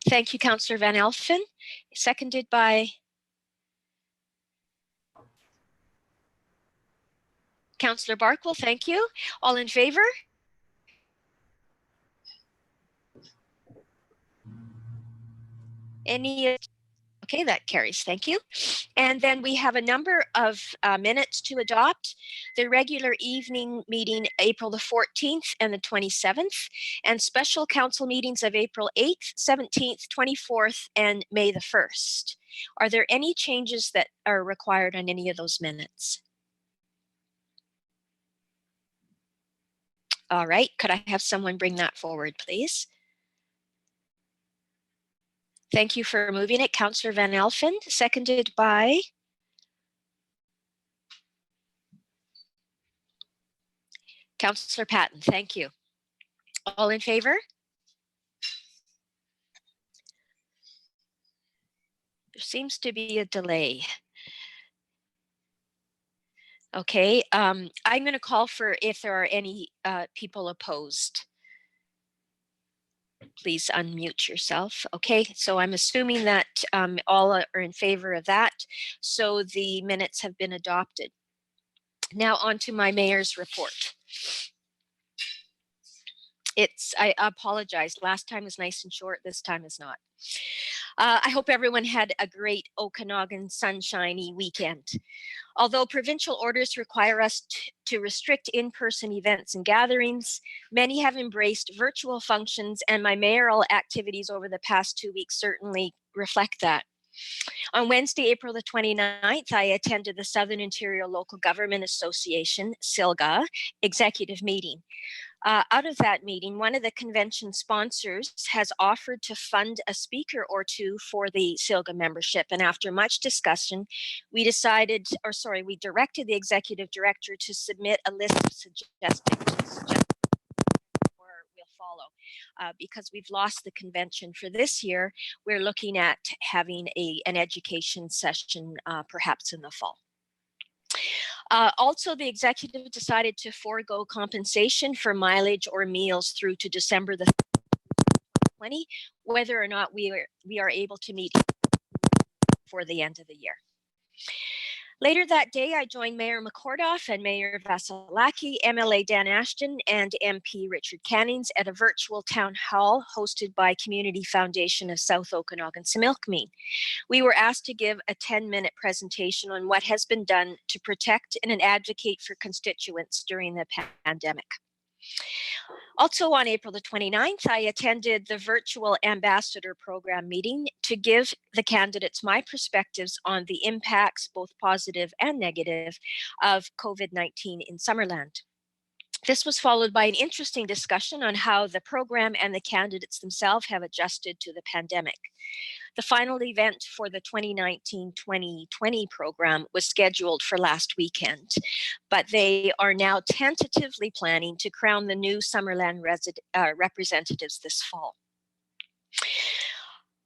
Thank you, Councillor Van Elfen. Seconded by Councillor Barkwell. Thank you. All in favor? Any? Okay, that carries. Thank you. And then we have a number of minutes to adopt. The regular evening meeting, April the 14th and the 27th, and special council meetings of April 8th, 17th, 24th, and May the 1st. Are there any changes that are required on any of those minutes? All right, could I have someone bring that forward, please? Thank you for moving it, Councillor Van Elfen, seconded by Councillor Patton. Thank you. All in favor? There seems to be a delay. Okay, I'm going to call for if there are any people opposed. Please unmute yourself. Okay, so I'm assuming that all are in favor of that. So the minutes have been adopted. Now on to my mayor's report. I apologize. Last time was nice and short. This time is not. I hope everyone had a great Okanagan sunshiny weekend. Although provincial orders require us to restrict in-person events and gatherings, many have embraced virtual functions, and my mayoral activities over the past 2 weeks certainly reflect that. On Wednesday, April the 29th, I attended the Southern Ontario Local Government Association, SILGA, executive meeting. Out of that meeting, one of the convention sponsors has offered to fund a speaker or two for the SILGA membership. And after much discussion, we directed the executive director to submit a list of suggestions or we'll follow. Because we've lost the convention for this year, we're looking at having an education session perhaps in the fall. Also, the executive decided to forego compensation for mileage or meals through to December the 2020, whether or not we are able to meet for the end of the year. Later that day, I joined Mayor McCordoff and Mayor Vasilaki, MLA Dan Ashton, and MP Richard Cannings at a virtual town hall hosted by Community Foundation of South Okanagan Similkameen. We were asked to give a 10-minute presentation on what has been done to protect and advocate for constituents during the pandemic. Also on April the 29th, I attended the virtual ambassador program meeting to give the candidates my perspectives on the impacts, both positive and negative, of COVID-19 in Summerland. This was followed by an interesting discussion on how the program and the candidates themselves have adjusted to the pandemic. The final event for the 2019-2020 program was scheduled for last weekend, but they are now tentatively planning to crown the new Summerland representatives this fall.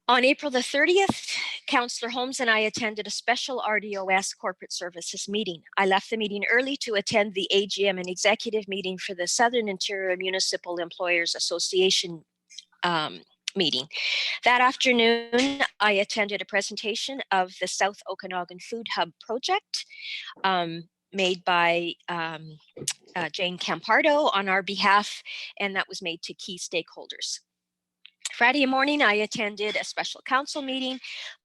On April the 30th, Councillor Holmes and I attended a special RDOS corporate services meeting. I left the meeting early to attend the AGM and executive meeting for the Southern Ontario Municipal Employers Association meeting. That afternoon, I attended a presentation of the South Okanagan Food Hub project made by Jane Campardo on our behalf, and that was made to key stakeholders. Friday morning, I attended a special council meeting,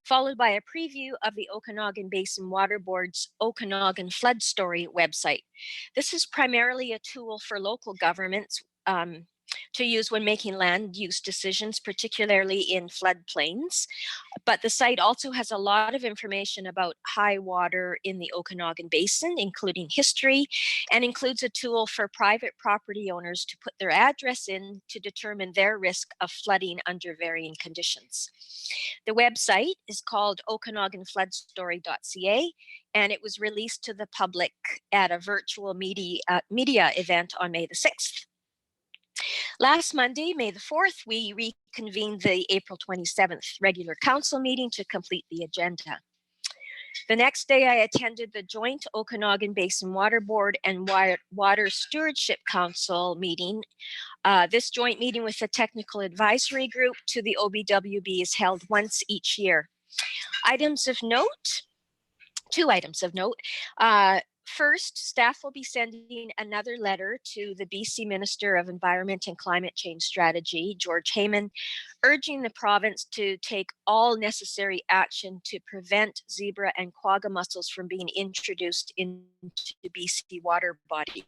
followed by a preview of the Okanagan Basin Water Board's Okanagan Flood Story website. This is primarily a tool for local governments to use when making land use decisions, particularly in floodplains. But the site also has a lot of information about high water in the Okanagan Basin, including history, and includes a tool for private property owners to put their address in to determine their risk of flooding under varying conditions. The website is called okanaganfloodstory.ca, and it was released to the public at a virtual media event on May the 6th. Last Monday, May the 4th, we reconvened the April 27th regular council meeting to complete the agenda. The next day, I attended the joint Okanagan Basin Water Board and Water Stewardship Council meeting. This joint meeting with the technical advisory group to the OBWB is held once each year. Items of note, 2 items of note. First, staff will be sending another letter to the BC Minister of Environment and Climate Change Strategy, George Heyman, urging the province to take all necessary action to prevent zebra and quagga mussels from being introduced into BC water bodies.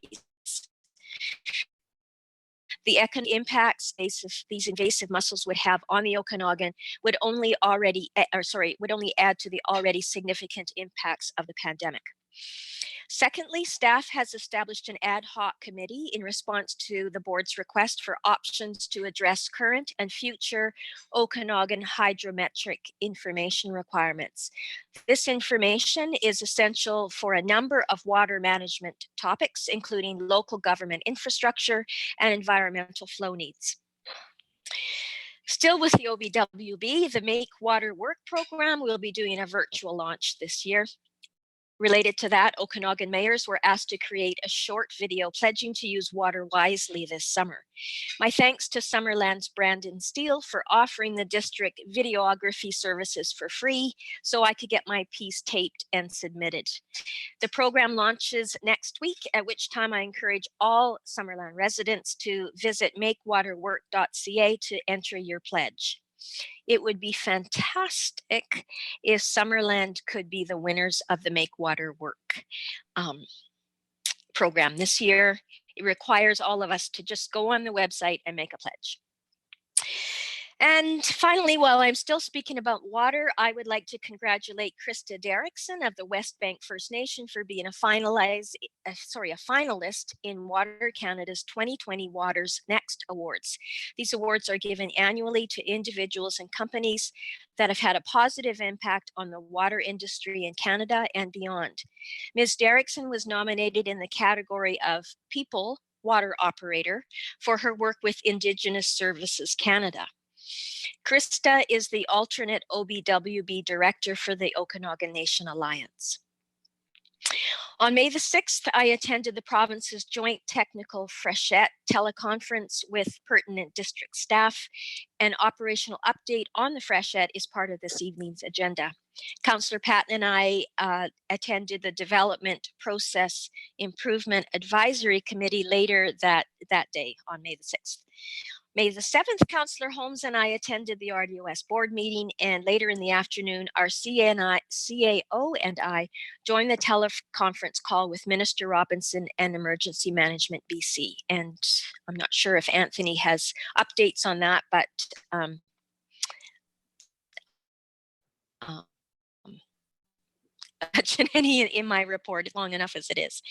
The economic impacts these invasive mussels would have on the Okanagan would only add to the already significant impacts of the pandemic. Secondly, staff has established an ad hoc committee in response to the board's request for options to address current and future Okanagan hydrometric information requirements. This information is essential for a number of water management topics, including local government infrastructure and environmental flow needs. Still with the OBWB, the Make Water Work program will be doing a virtual launch this year. Related to that, Okanagan mayors were asked to create a short video pledging to use water wisely this summer. My thanks to Summerland's Brandon Steele for offering the district videography services for free so I could get my piece taped and submitted. The program launches next week, at which time I encourage all Summerland residents to visit makewaterwork.ca to enter your pledge. It would be fantastic if Summerland could be the winners of the Make Water Work program this year. It requires all of us to just go on the website and make a pledge. And finally, while I'm still speaking about water, I would like to congratulate Krista Derrickson of the West Bank First Nation for being a finalist in Water Canada's 2020 Waters Next Awards. These awards are given annually to individuals and companies that have had a positive impact on the water industry in Canada and beyond. Ms. Derrickson was nominated in the category of People Water Operator for her work with Indigenous Services Canada. Krista is the alternate OBWB director for the Okanagan Nation Alliance. On May the 6th, I attended the province's joint technical freshet teleconference with pertinent district staff. An operational update on the freshet is part of this evening's agenda. Councillor Patton and I attended the Development Process Improvement Advisory Committee later that day on May the 6th. May the 7th, Councillor Holmes and I attended the RDOS board meeting, and later in the afternoon, our CAO and I joined the teleconference call with Minister Robinson and Emergency Management BC. And I'm not sure if Anthony has updates on that, but any in my report, long enough as it is.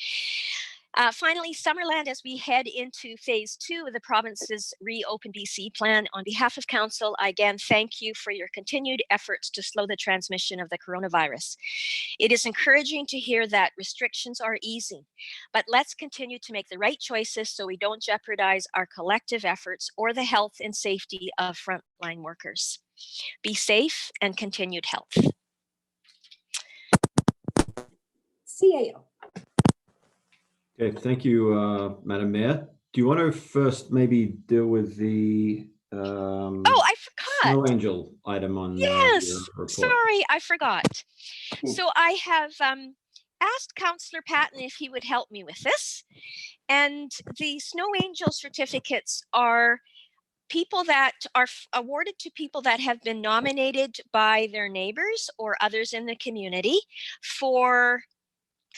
Finally, Summerland, as we head into phase 2 of the province's Reopen BC plan, on behalf of Council, I again thank you for your continued efforts to slow the transmission of the coronavirus. It is encouraging to hear that restrictions are easing, but let's continue to make the right choices so we don't jeopardize our collective efforts or the health and safety of frontline workers. Be safe and continued health. CAO. Okay, thank you, Madam Mayor. Do you want to first maybe deal with the oh, I forgot. Snow Angel item on yes, your report? Sorry, I forgot. So I have asked Councillor Patton if he would help me with this. And the Snow Angel certificates are people that are awarded to people that have been nominated by their neighbors or others in the community for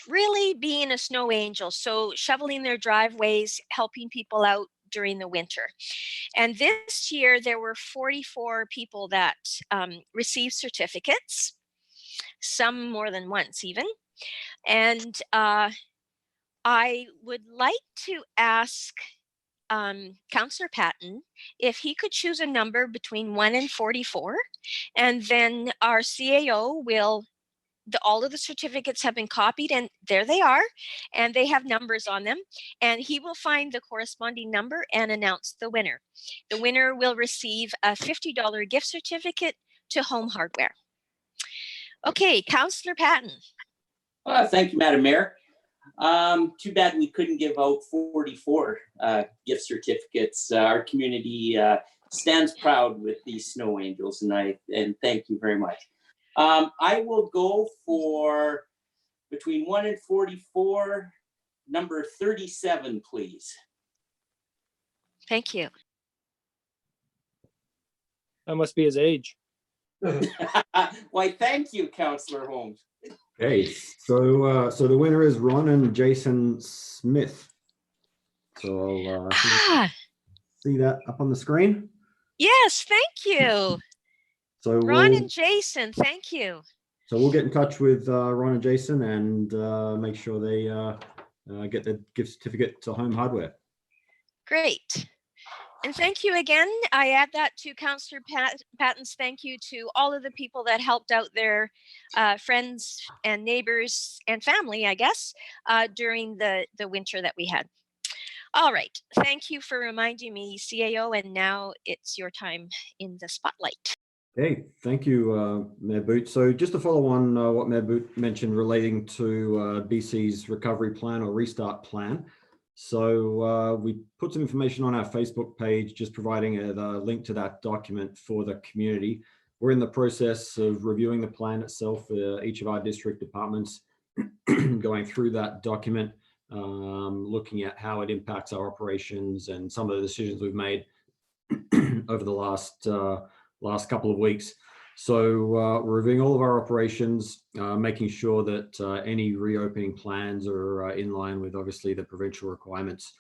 really being a snow angel, so shoveling their driveways, helping people out during the winter. And this year there were 44 people that received certificates, some more than once even. And I would like to ask Councillor Patton if he could choose a number between 1 and 44, and then our CAO will all of the certificates have been copied, and there they are, and they have numbers on them, and he will find the corresponding number and announce the winner. The winner will receive a $50 gift certificate to Home Hardware. Okay, Councillor Patton. Thank you, Madam Mayor. Too bad we couldn't give out 44 gift certificates. Our community stands proud with these snow angels, and thank you very much. I will go for between 1 and 44, number 37, please. Thank you. That must be his age. Why, thank you, Councillor Holmes. Okay, so the winner is Ron and Jason Smith. So I'll see that up on the screen. Yes, thank you. So Ron and Jason, thank you. So we'll get in touch with Ron and Jason and make sure they get the gift certificate to Home Hardware. Great. And thank you again. I add that to Councillor Patton's thank you to all of the people that helped out their friends and neighbors and family, I guess, during the winter that we had. All right. Thank you for reminding me, CAO, and now it's your time in the spotlight. Okay, thank you, Mayor Boot. So just to follow on what Mayor Boot mentioned relating to BC's recovery plan or restart plan. So we put some information on our Facebook page, just providing a link to that document for the community. We're in the process of reviewing the plan itself, each of our district departments, going through that document, looking at how it impacts our operations and some of the decisions we've made over the last couple of weeks. So we're reviewing all of our operations, making sure that any reopening plans are in line with obviously the provincial requirements,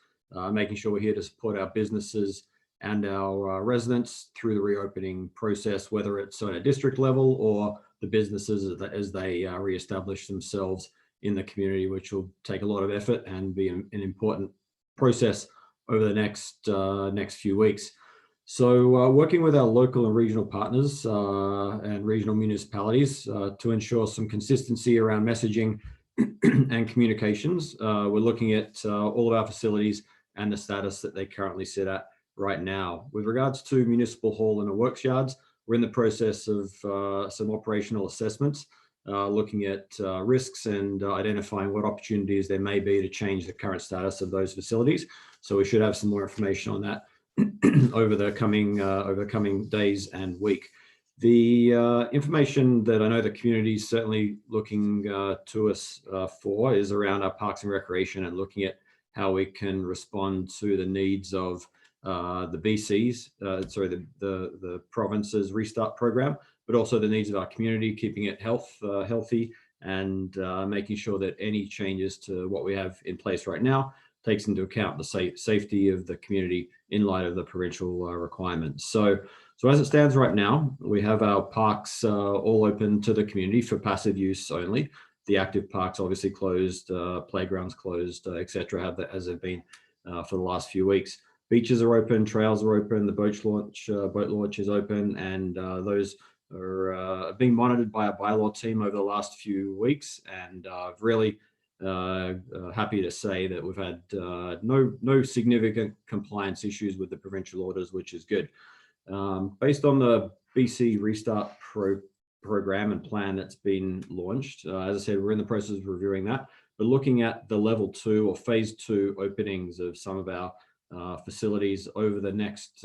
making sure we're here to support our businesses and our residents through the reopening process, whether it's on a district level or the businesses as they reestablish themselves in the community, which will take a lot of effort and be an important process over the next few weeks. So working with our local and regional partners and regional municipalities to ensure some consistency around messaging and communications, we're looking at all of our facilities and the status that they currently sit at right now. With regards to municipal hall and the works yards, we're in the process of some operational assessments, looking at risks and identifying what opportunities there may be to change the current status of those facilities. So we should have some more information on that over the coming days and week. The information that I know the community is certainly looking to us for is around our parks and recreation and looking at how we can respond to the needs of the BC's, the province's restart program, but also the needs of our community, keeping it healthy and making sure that any changes to what we have in place right now takes into account the safety of the community in light of the provincial requirements. So as it stands right now, we have our parks all open to the community for passive use only. The active parks obviously closed, playgrounds closed, etc., as they've been for the last few weeks. Beaches are open, trails are open, the boat launch is open, and those are being monitored by our bylaw team over the last few weeks, and really happy to say that we've had no significant compliance issues with the provincial orders, which is good. Based on the BC Restart program and plan that's been launched, as I said, we're in the process of reviewing that, but looking at the level 2 or phase 2 openings of some of our facilities over the next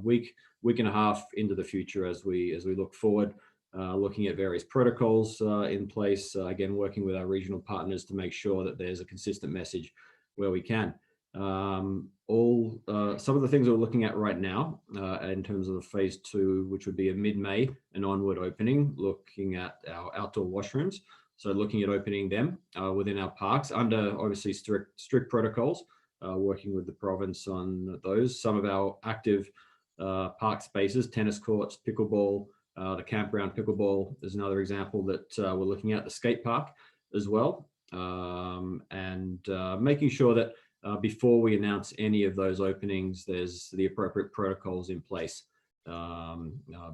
week and a half into the future as we look forward. Looking at various protocols in place, again, working with our regional partners to make sure that there's a consistent message where we can. Some of the things we're looking at right now in terms of the phase 2, which would be a mid-May and onward opening, looking at our outdoor washrooms. So looking at opening them within our parks under obviously strict protocols, working with the province on those. Some of our active park spaces, tennis courts, pickleball, the campground pickleball is another example that we're looking at, the skate park as well, and making sure that before we announce any of those openings, there's the appropriate protocols in place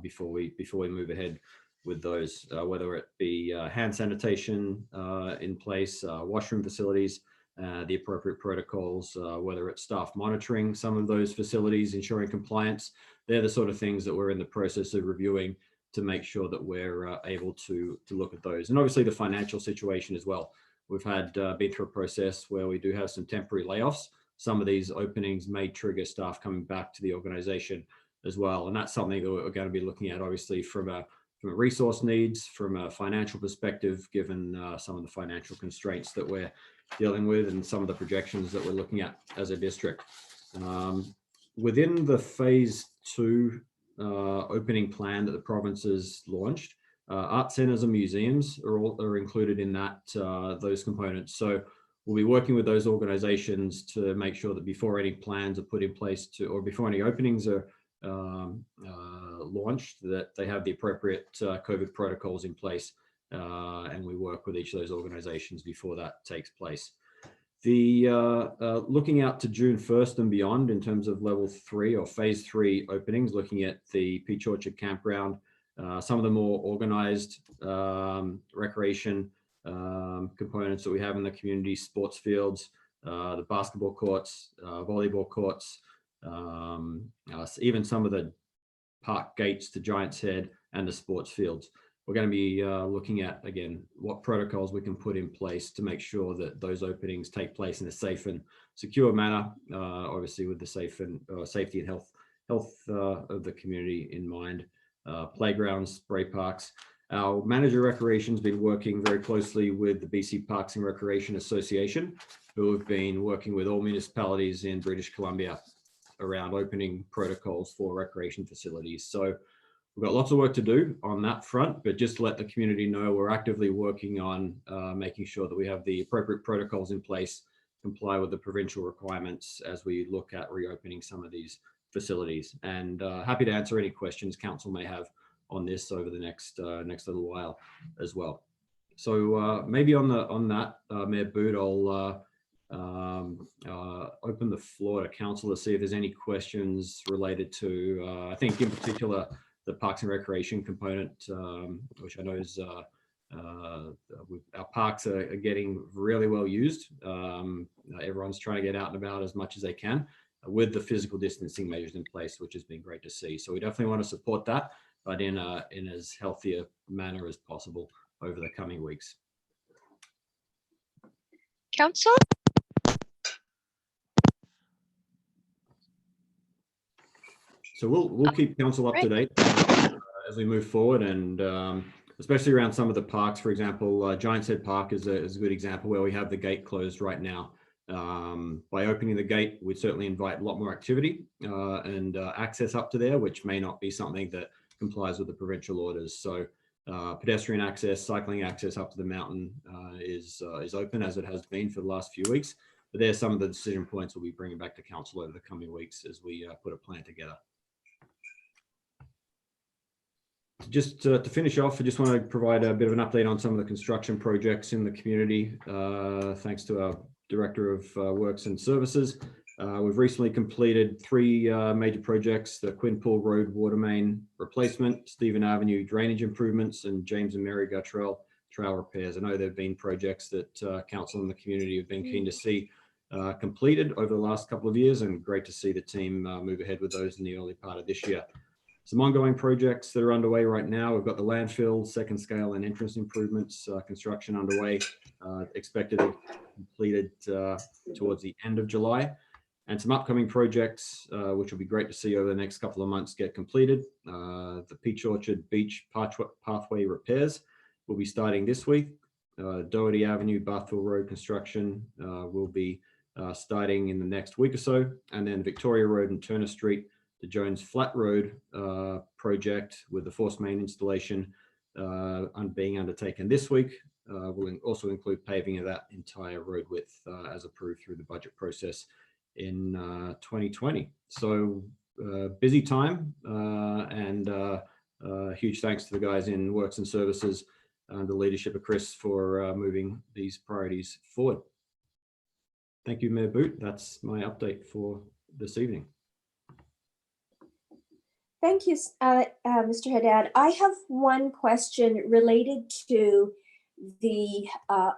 before we move ahead with those, whether it be hand sanitation in place, washroom facilities, the appropriate protocols, whether it's staff monitoring some of those facilities, ensuring compliance. They're the sort of things that we're in the process of reviewing to make sure that we're able to look at those. And obviously the financial situation as well. We've had been through a process where we do have some temporary layoffs. Some of these openings may trigger staff coming back to the organization as well. And that's something that we're going to be looking at, obviously, from a resource needs, from a financial perspective, given some of the financial constraints that we're dealing with and some of the projections that we're looking at as a district. Within the phase 2 opening plan that the province has launched, art centers and museums are included in that those components. So we'll be working with those organizations to make sure that before any plans are put in place or before any openings are launched, that they have the appropriate COVID protocols in place, and we work with each of those organizations before that takes place. The looking out to June 1st and beyond in terms of level 3 or phase 3 openings, looking at the Peach Orchard campground, some of the more organized recreation components that we have in the community, sports fields, the basketball courts, volleyball courts, even some of the park gates to Giants Head and the sports fields. We're going to be looking at, again, what protocols we can put in place to make sure that those openings take place in a safe and secure manner, obviously with the safety and health of the community in mind. Playgrounds, spray parks. Our manager of recreation has been working very closely with the BC Parks and Recreation Association, who have been working with all municipalities in British Columbia around opening protocols for recreation facilities. So we've got lots of work to do on that front, but just to let the community know, we're actively working on making sure that we have the appropriate protocols in place, comply with the provincial requirements as we look at reopening some of these facilities. And happy to answer any questions council may have on this over the next little while as well. So maybe on that, Mayor Boot, I'll open the floor to council to see if there's any questions related to, I think in particular, the Parks and Recreation component, which I know is our parks are getting really well used. Everyone's trying to get out and about as much as they can with the physical distancing measures in place, which has been great to see. So we definitely want to support that, but in as healthy a manner as possible over the coming weeks. Council? So we'll keep council up to date as we move forward, and especially around some of the parks. For example, Giants Head Park is a good example where we have the gate closed right now. By opening the gate, we certainly invite a lot more activity and access up to there, which may not be something that complies with the provincial orders. So pedestrian access, cycling access up to the mountain is open, as it has been for the last few weeks. But there's some of the decision points we'll be bringing back to council over the coming weeks as we put a plan together. Just to finish off, I just want to provide a bit of an update on some of the construction projects in the community. Thanks to our Director of Works and Services. We've recently completed 3 major projects: the Quinpool Road water main replacement, Stephen Avenue drainage improvements, and James and Mary Guttrell trail repairs. I know there have been projects that council and the community have been keen to see completed over the last couple of years, and great to see the team move ahead with those in the early part of this year. Some ongoing projects that are underway right now. We've got the landfill, second scale and entrance improvements, construction underway, expected to be completed towards the end of July. And some upcoming projects, which will be great to see over the next couple of months get completed. The Peach Orchard Beach pathway repairs will be starting this week. Doherty Avenue, Bathville Road construction will be starting in the next week or so. And then Victoria Road and Turner Street, the Jones Flat Road project with the force main installation being undertaken this week. Will also include paving of that entire road width as approved through the budget process in 2020. So busy time, and huge thanks to the guys in Works and Services and the leadership of Chris for moving these priorities forward. Thank you, Mayor Boot. That's my update for this evening. Thank you, Mr. Haddad. I have one question related to the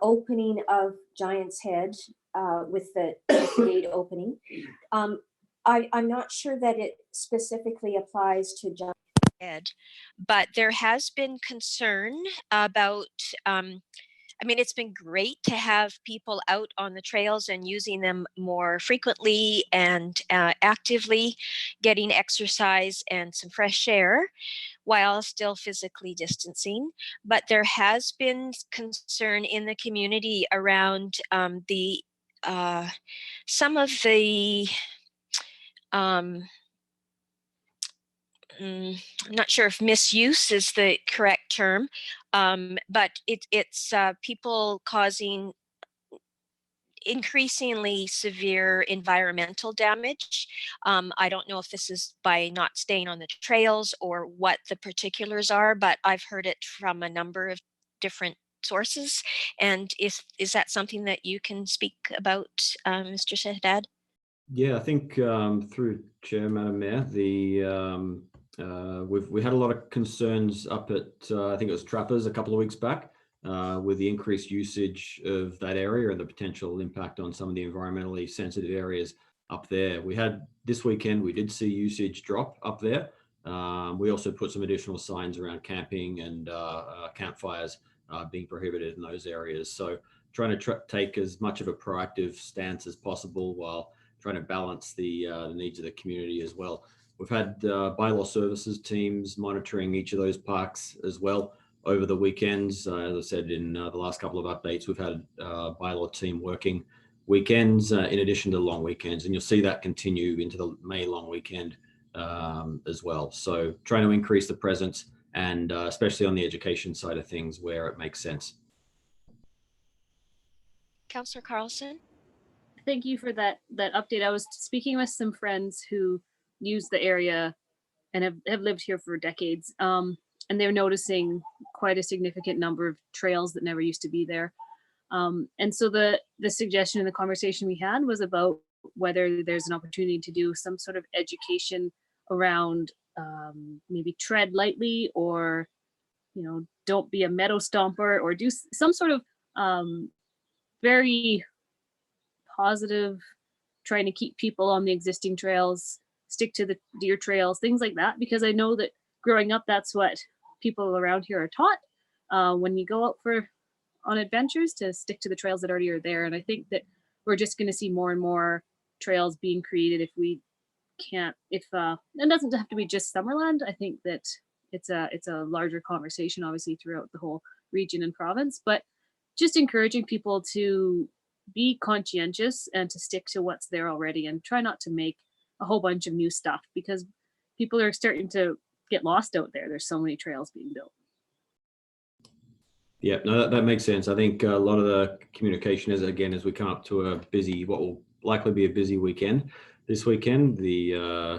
opening of Giants Head with the gate opening. I'm not sure that it specifically applies to Giants Ed, but there has been concern about, I mean, it's been great to have people out on the trails and using them more frequently and actively getting exercise and some fresh air while still physically distancing. But there has been concern in the community around the some of the I'm not sure if misuse is the correct term, but it's people causing increasingly severe environmental damage. I don't know if this is by not staying on the trails or what the particulars are, but I've heard it from a number of different sources. And is that something that you can speak about, Mr. Shahdad? Yeah, I think through Chair, Madam Mayor, we had a lot of concerns up at I think it was Trappers a couple of weeks back with the increased usage of that area and the potential impact on some of the environmentally sensitive areas up there. We had this weekend, we did see usage drop up there. We also put some additional signs around camping and campfires being prohibited in those areas. So trying to take as much of a proactive stance as possible while trying to balance the needs of the community as well. We've had bylaw services teams monitoring each of those parks as well over the weekends. As I said in the last couple of updates, we've had a bylaw team working weekends in addition to long weekends, and you'll see that continue into the May long weekend as well. So trying to increase the presence and especially on the education side of things where it makes sense. Councillor Carlson? Thank you for that update. I was speaking with some friends who use the area and have lived here for decades, and they're noticing quite a significant number of trails that never used to be there. And so the suggestion in the conversation we had was about whether there's an opportunity to do some sort of education around maybe tread lightly, or don't be a meadow stomper, or do some sort of very positive, trying to keep people on the existing trails, stick to the deer trails, things like that, because I know that growing up, that's what people around here are taught when you go out on adventures, to stick to the trails that already are there. And I think that we're just going to see more and more trails being created if we can't, it doesn't have to be just Summerland. I think that it's a larger conversation, obviously, throughout the whole region and province, but just encouraging people to be conscientious and to stick to what's there already and try not to make a whole bunch of new stuff, because people are starting to get lost out there. There's so many trails being built. Yeah, no, that makes sense. I think a lot of the communication is, again, as we come up to what will likely be a busy weekend this weekend,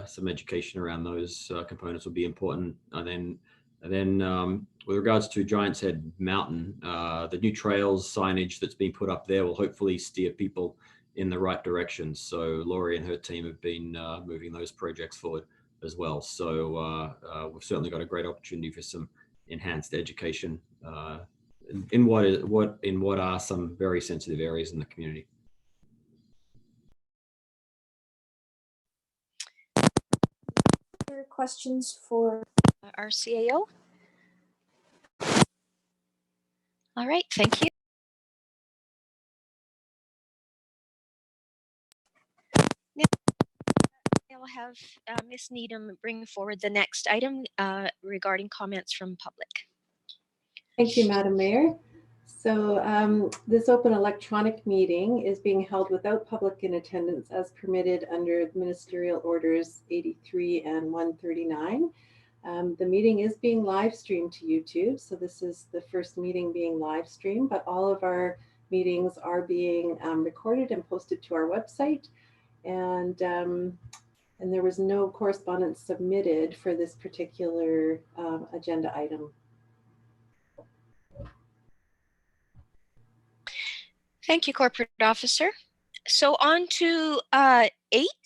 some education around those components will be important. And then with regards to Giant's Head Mountain, the new trails signage that's been put up there will hopefully steer people in the right direction. So Laurie and her team have been moving those projects forward as well. So we've certainly got a great opportunity for some enhanced education in what are some very sensitive areas in the community. Other questions for Our CAO? All right, thank you. Now, I'll have Ms. Needham bring forward the next item regarding comments from public. Thank you, Madam Mayor. So this open electronic meeting is being held without public in attendance as permitted under Ministerial Orders 83 and 139. The meeting is being live streamed to YouTube. So this is the first meeting being live streamed, but all of our meetings are being recorded and posted to our website. And there was no correspondence submitted for this particular agenda item. Thank you, Corporate Officer. So on to 8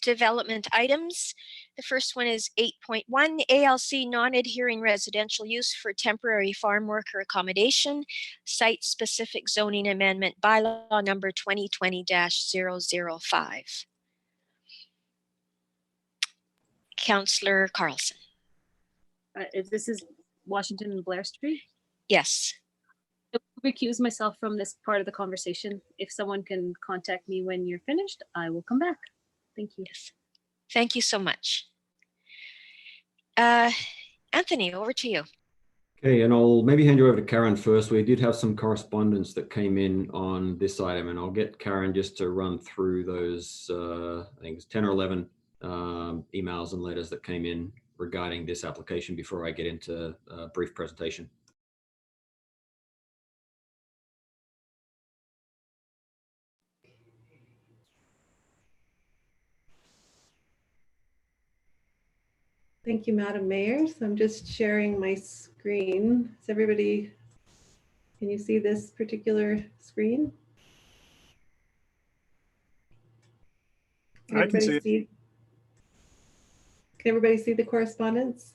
development items. The first one is 8.1, ALC non-adhering residential use for temporary farm worker accommodation, site-specific zoning amendment bylaw number 2020-005. Councillor Carlson. If this is Washington and Blair Street, Yes. I'll recuse myself from this part of the conversation. If someone can contact me when you're finished, I will come back. Thank you. Yes. Thank you so much. Anthony, over to you. Okay, and I'll maybe hand you over to Karen first. We did have some correspondence that came in on this item, and I'll get Karen just to run through those, I think it's 10 or 11 emails and letters that came in regarding this application before I get into a brief presentation. Thank you, Madam Mayor. So I'm just sharing my screen. Is everybody, can you see this particular screen? I can see it. Can everybody see the correspondence?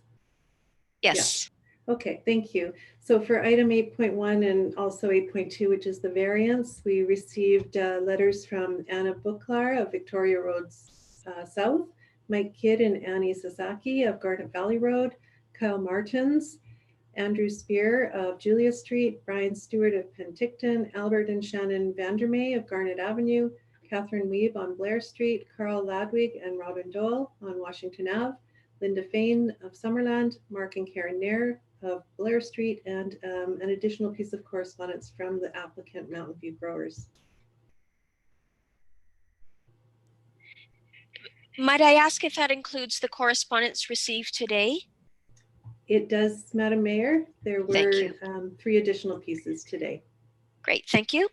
Yes. Okay, thank you. So for item 8.1 and also 8.2, which is the variance, we received letters from Anna Buklar of Victoria Road South, Mike Kidd and Annie Sasaki of Garnet Valley Road, Kyle Martins, Andrew Spear of Julia Street, Brian Stewart of Penticton, Albert and Shannon Vandermeer of Garnet Avenue, Catherine Weeb on Blair Street, Carl Ladwig and Robin Dole on Washington Ave, Linda Fain of Summerland, Mark and Karen Nair of Blair Street, and an additional piece of correspondence from the applicant Mountain View Growers. Might I ask if that includes the correspondence received today? It does, Madam Mayor. There Thank were you. 3 additional pieces today. Great, thank you.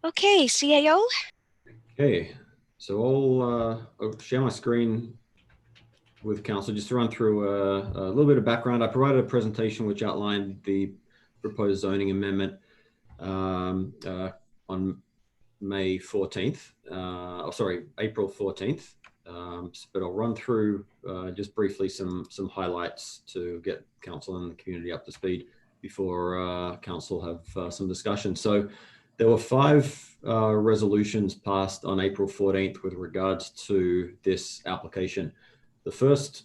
Okay, CAO. Okay, so I'll share my screen with council just to run through a little bit of background. I provided a presentation which outlined the proposed zoning amendment on May 14th, April 14th. But I'll run through just briefly some highlights to get council and the community up to speed before council have some discussion. So there were 5 resolutions passed on April 14th with regards to this application. The first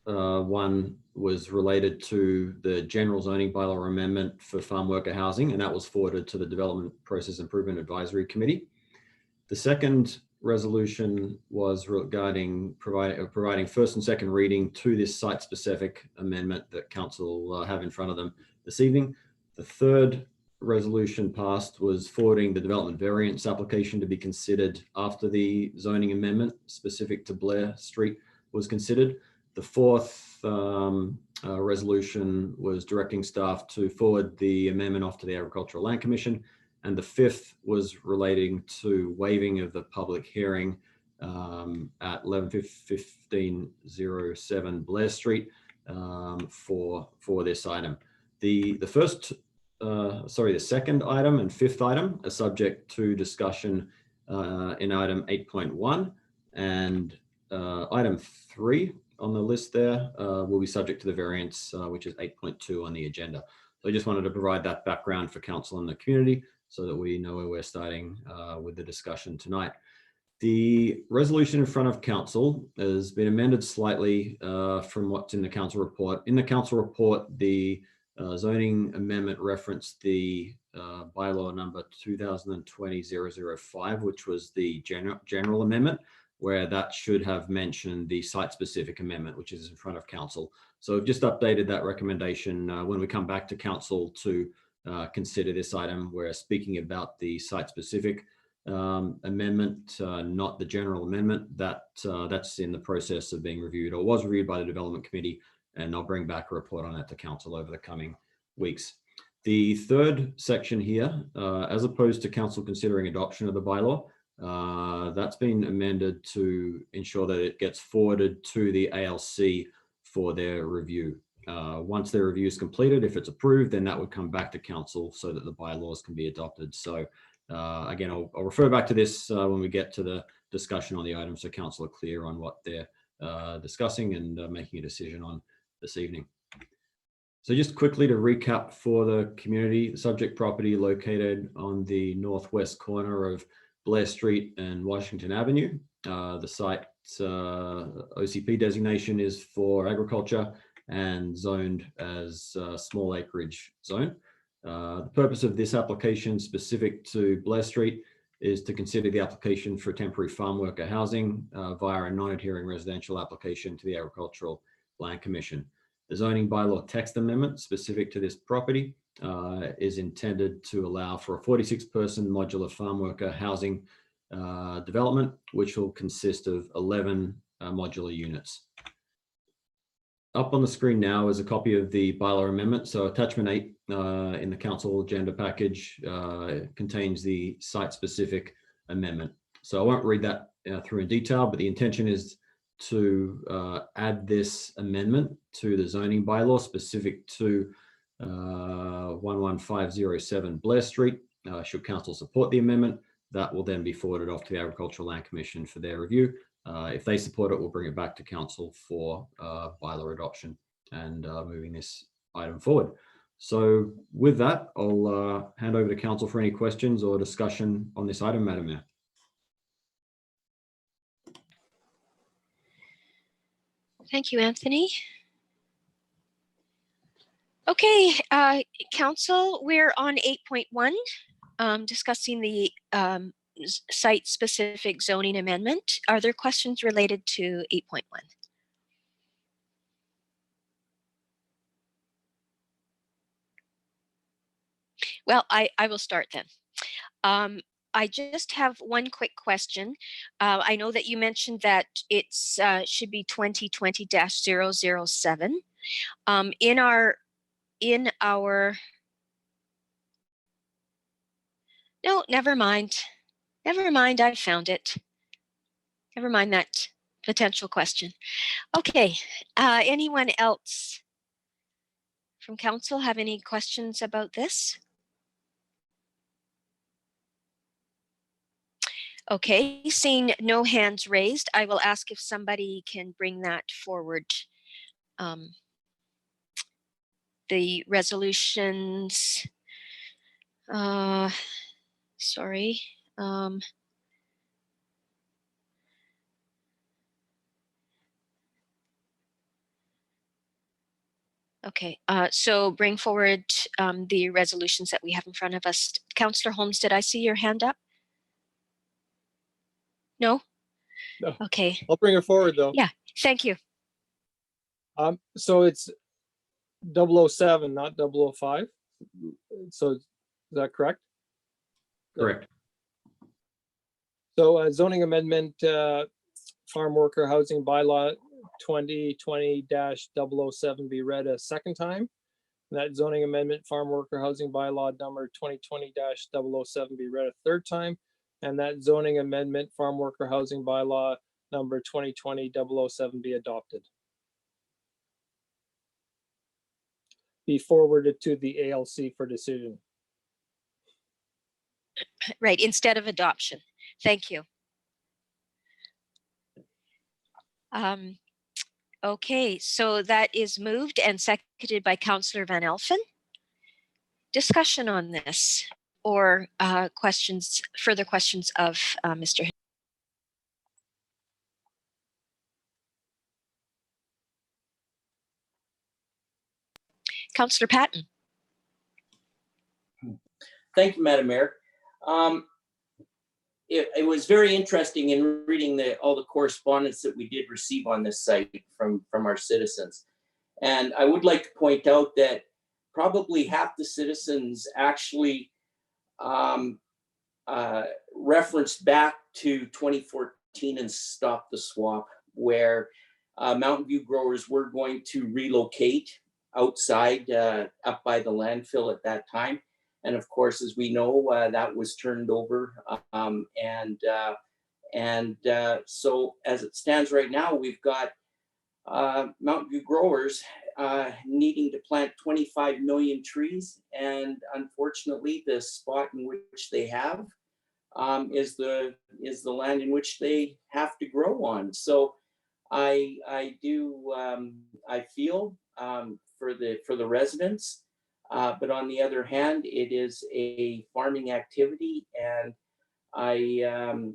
one was related to the general zoning bylaw amendment for farm worker housing, and that was forwarded to the Development Process Improvement Advisory Committee. The second resolution was regarding providing first and second reading to this site-specific amendment that council have in front of them this evening. The third resolution passed was forwarding the development variance application to be considered after the zoning amendment specific to Blair Street was considered. The fourth resolution was directing staff to forward the amendment off to the Agricultural Land Commission. And the fifth was relating to waiving of the public hearing at 111507 Blair Street for this item. The second item and fifth item are subject to discussion in item 8.1, and item 3 on the list there will be subject to the variance, which is 8.2 on the agenda. So I just wanted to provide that background for council and the community so that we know where we're starting with the discussion tonight. The resolution in front of council has been amended slightly from what's in the council report. In the council report, the zoning amendment referenced the bylaw number 2020-005, which was the general amendment, where that should have mentioned the site-specific amendment, which is in front of council. So I've just updated that recommendation. When we come back to council to consider this item, we're speaking about the site-specific amendment, not the general amendment. That's in the process of being reviewed, or was reviewed by the Development Committee, and I'll bring back a report on that to council over the coming weeks. The third section here, as opposed to council considering adoption of the bylaw, that's been amended to ensure that it gets forwarded to the ALC for their review. Once their review is completed, if it's approved, then that would come back to council so that the bylaws can be adopted. So again, I'll refer back to this when we get to the discussion on the item, so council are clear on what they're discussing and making a decision on this evening. So just quickly to recap for the community, the subject property located on the northwest corner of Blair Street and Washington Avenue. The site OCP designation is for agriculture and zoned as a small acreage zone. The purpose of this application specific to Blair Street is to consider the application for temporary farm worker housing via a non-adhering residential application to the Agricultural Land Commission. The zoning bylaw text amendment specific to this property is intended to allow for a 46-person modular farm worker housing development, which will consist of 11 modular units. Up on the screen now is a copy of the bylaw amendment. So attachment 8 in the council agenda package contains the site-specific amendment. So I won't read that through in detail, but the intention is to add this amendment to the zoning bylaw specific to 11507 Blair Street. Should council support the amendment, that will then be forwarded off to the Agricultural Land Commission for their review. If they support it, we'll bring it back to council for bylaw adoption and moving this item forward. So with that, I'll hand over to council for any questions or discussion on this item, Madam Mayor. Thank you, Anthony. Okay, council, we're on 8.1, discussing the site-specific zoning amendment. Are there questions related to 8.1? Well, I will start then. I just have one quick question. I know that you mentioned that it's should be 2020-007. No, never mind. Never mind, I found it. Never mind that potential question. Okay, anyone else from council have any questions about this? Okay, seeing no hands raised, I will ask if somebody can bring that forward. The resolutions, sorry. Okay, so bring forward the resolutions that we have in front of us. Councillor Holmes, did I see your hand up? No? No. Okay, I'll bring it forward though. Yeah. thank you. So it's 007, not 005. So is that correct? Correct. So zoning amendment, farm worker housing bylaw 2020-007 be read a second time. That zoning amendment, farm worker housing bylaw number 2020-007 be read a third time. And that zoning amendment, farm worker housing bylaw number 2020-007 be adopted. Be forwarded to the ALC for decision. Right, instead of adoption. Thank you. Okay, so that is moved and seconded by Councillor Van Elfen. Discussion on this or questions, further questions of Mr. Councillor Patton. Thank you, Madam Mayor. It was very interesting in reading all the correspondence that we did receive on this site from our citizens. And I would like to point out that probably half the citizens actually referenced back to 2014 and Stop the Swap, where Mountain View growers were going to relocate outside up by the landfill at that time. And of course, as we know, that was turned over. So as it stands right now, we've got Mountain View growers needing to plant 25 million trees. And unfortunately, the spot in which they have is the land in which they have to grow on. So I feel for the residents. But on the other hand, it is a farming activity, and I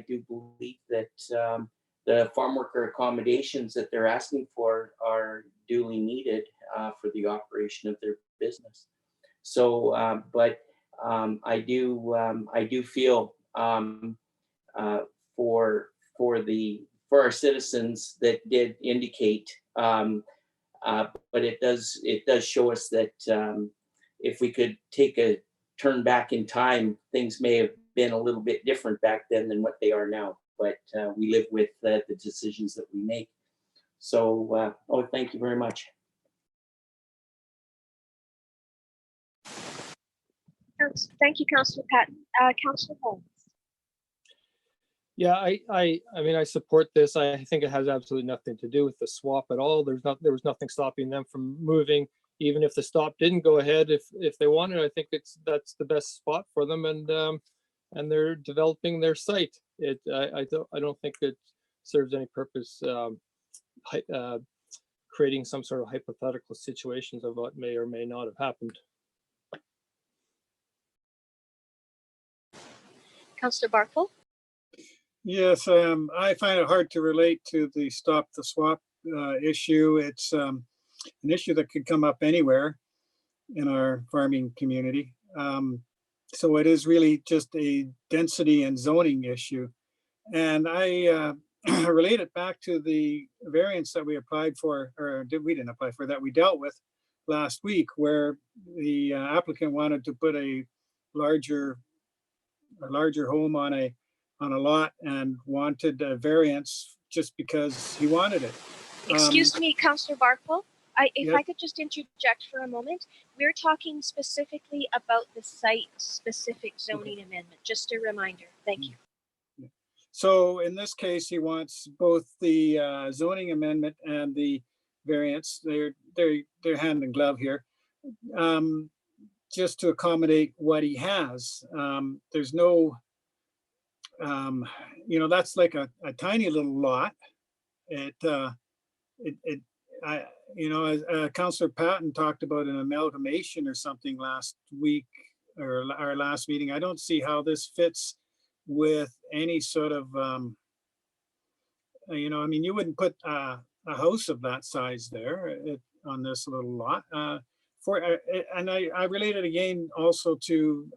do believe that the farm worker accommodations that they're asking for are duly needed for the operation of their business. So, I do feel for our citizens that did indicate, but it does show us that if we could take a turn back in time, things may have been a little bit different back then than what they are now. But we live with the decisions that we make. So, thank you very much. Thank you, Councillor Patton. Councillor Holmes. Yeah, I mean, I support this. I think it has absolutely nothing to do with the swap at all. There was nothing stopping them from moving, even if the stop didn't go ahead. If they wanted, I think that's the best spot for them, and they're developing their site. I don't think it serves any purpose creating some sort of hypothetical situations of what may or may not have happened. Councillor Barkle. Yes, I find it hard to relate to the stop the swap issue. It's an issue that could come up anywhere in our farming community. So it is really just a density and zoning issue. And I relate it back to the variance that we applied for, or we didn't apply for, that we dealt with last week, where the applicant wanted to put a larger home on a lot and wanted a variance just because he wanted it. Excuse me, Councillor Barkle. If Yep. I could just interject for a moment, we're talking specifically about the site-specific zoning amendment. Just a reminder. Thank you. So in this case, he wants both the zoning amendment and the variance. They're hand in glove here, just to accommodate what he has. There's no, that's like a tiny little lot. As Councillor Patton talked about an amalgamation or something last week or our last meeting. I don't see how this fits with any sort of, you wouldn't put a house of that size there on this little lot. And I relate it again also to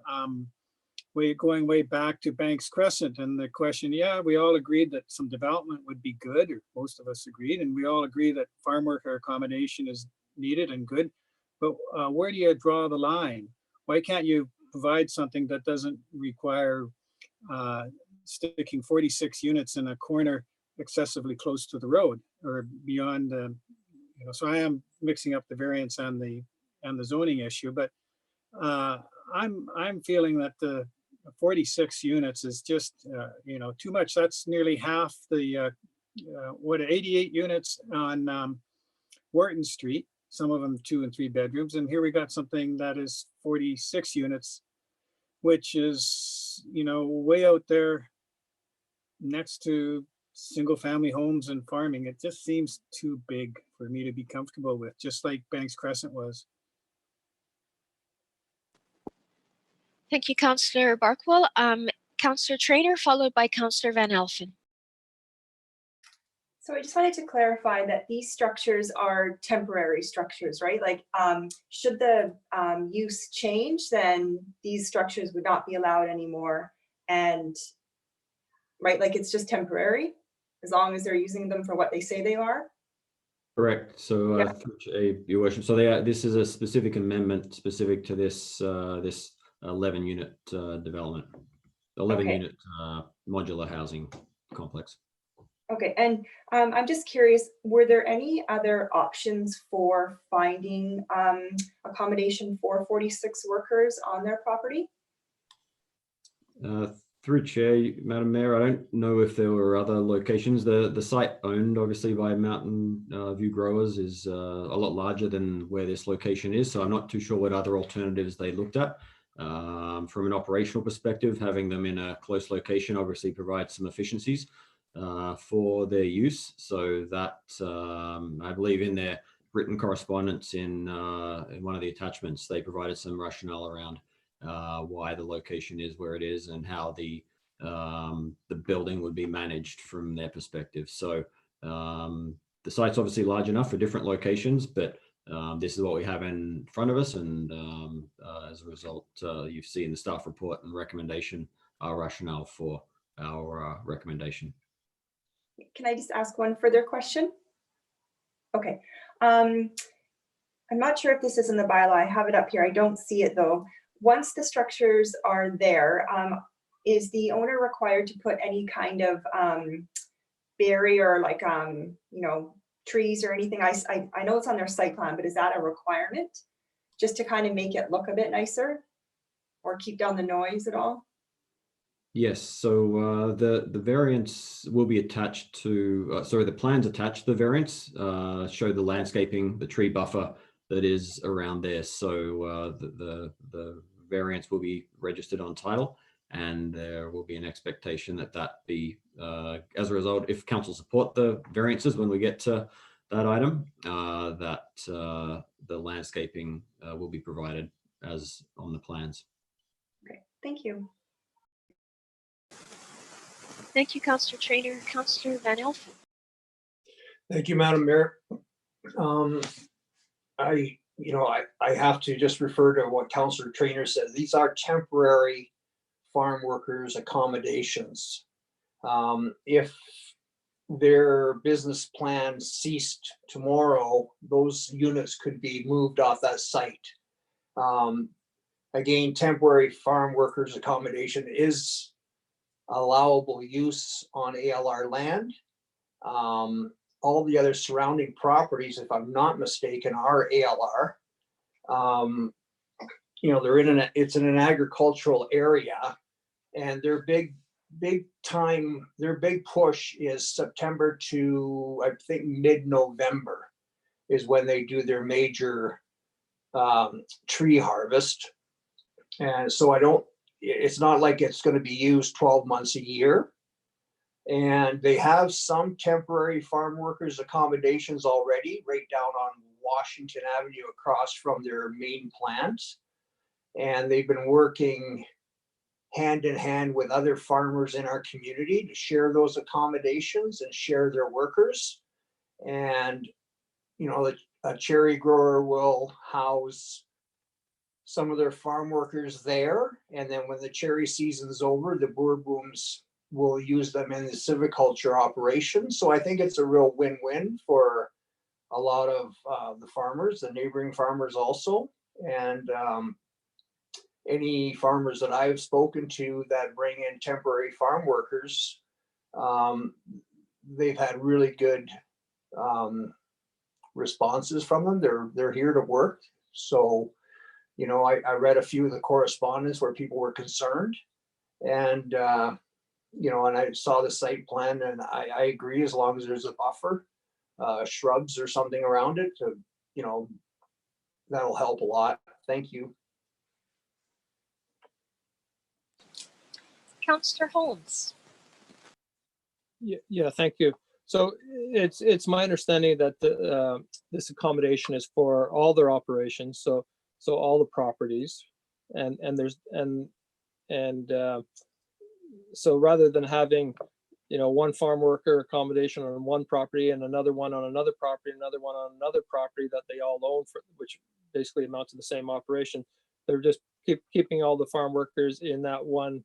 going way back to Banks Crescent and the question, we all agreed that some development would be good, or most of us agreed, and we all agree that farm worker accommodation is needed and good. But where do you draw the line? Why can't you provide something that doesn't require sticking 46 units in a corner excessively close to the road or beyond? So I am mixing up the variance and the zoning issue, but I'm feeling that the 46 units is just too much. That's nearly half the 88 units on Wharton Street, some of them 2 and 3 bedrooms, and here we got something that is 46 units, which is way out there next to single family homes and farming. It just seems too big for me to be comfortable with, just like Banks Crescent was. Thank you, Councillor Barkwell. Councillor Trainer, followed by Councillor Van Elfen. So I just wanted to clarify that these structures are temporary structures, right? Like, should the use change, then these structures would not be allowed anymore. And right, like it's just temporary, as long as they're using them for what they say they are. Correct. So, Your Worship. So this is a specific amendment specific to this 11 unit development, 11 unit modular housing complex. Okay, and I'm just curious, were there any other options for finding accommodation for 46 workers on their property? Through Chair, Madam Mayor, I don't know if there were other locations. The site owned obviously by Mountain View Growers is a lot larger than where this location is. So I'm not too sure what other alternatives they looked at. From an operational perspective, having them in a close location obviously provides some efficiencies for their use. So that I believe in their written correspondence in one of the attachments, they provided some rationale around why the location is where it is and how the building would be managed from their perspective. So the site's obviously large enough for different locations, but this is what we have in front of us. And as a result, you've seen the staff report and recommendation, our rationale for our recommendation. Can I just ask one further question? Okay. I'm not sure if this is in the bylaw. I have it up here. I don't see it though. Once the structures are there, is the owner required to put any kind of barrier, like you know, trees or anything? I know it's on their site plan, but is that a requirement just to kind of make it look a bit nicer or keep down the noise at all? Yes, so the variance will be attached to, sorry, the plans attached to the variance show the landscaping, the tree buffer that is around there. So the variance will be registered on title, and there will be an expectation that that be, as a result, if council support the variances when we get to that item, that the landscaping will be provided as on the plans. Okay, thank you. Thank you, Councillor Trainer. Councillor Van Elfen. Thank you, Madam Mayor. I have to just refer to what Councillor Trainer said. These are temporary farm workers accommodations. If their business plan ceased tomorrow, those units could be moved off that site. Again, temporary farm workers accommodation is allowable use on ALR land. All the other surrounding properties, if I'm not mistaken, are ALR. They're it's in an agricultural area, and their big push is September to, I think, mid-November is when they do their major tree harvest. And so it's not like it's going to be used 12 months a year. And they have some temporary farm workers accommodations already right down on Washington Avenue across from their main plant. And they've been working hand in hand with other farmers in our community to share those accommodations and share their workers. And, a cherry grower will house some of their farm workers there. And then when the cherry season's over, the boer booms will use them in the silviculture operation. So I think it's a real win-win for a lot of the farmers, the neighboring farmers also. And any farmers that I've spoken to that bring in temporary farm workers, they've had really good responses from them. They're here to work. So, I read a few of the correspondence where people were concerned, and and I saw the site plan, and I agree, as long as there's a buffer, shrubs or something around it, that'll help a lot. Thank you. Councillor Holmes. Yeah, thank you. So it's my understanding that this accommodation is for all their operations, so all the properties, so rather than having one farm worker accommodation on one property and another one on another property, another one on another property that they all own, which basically amount to the same operation, they're just keeping all the farm workers in that one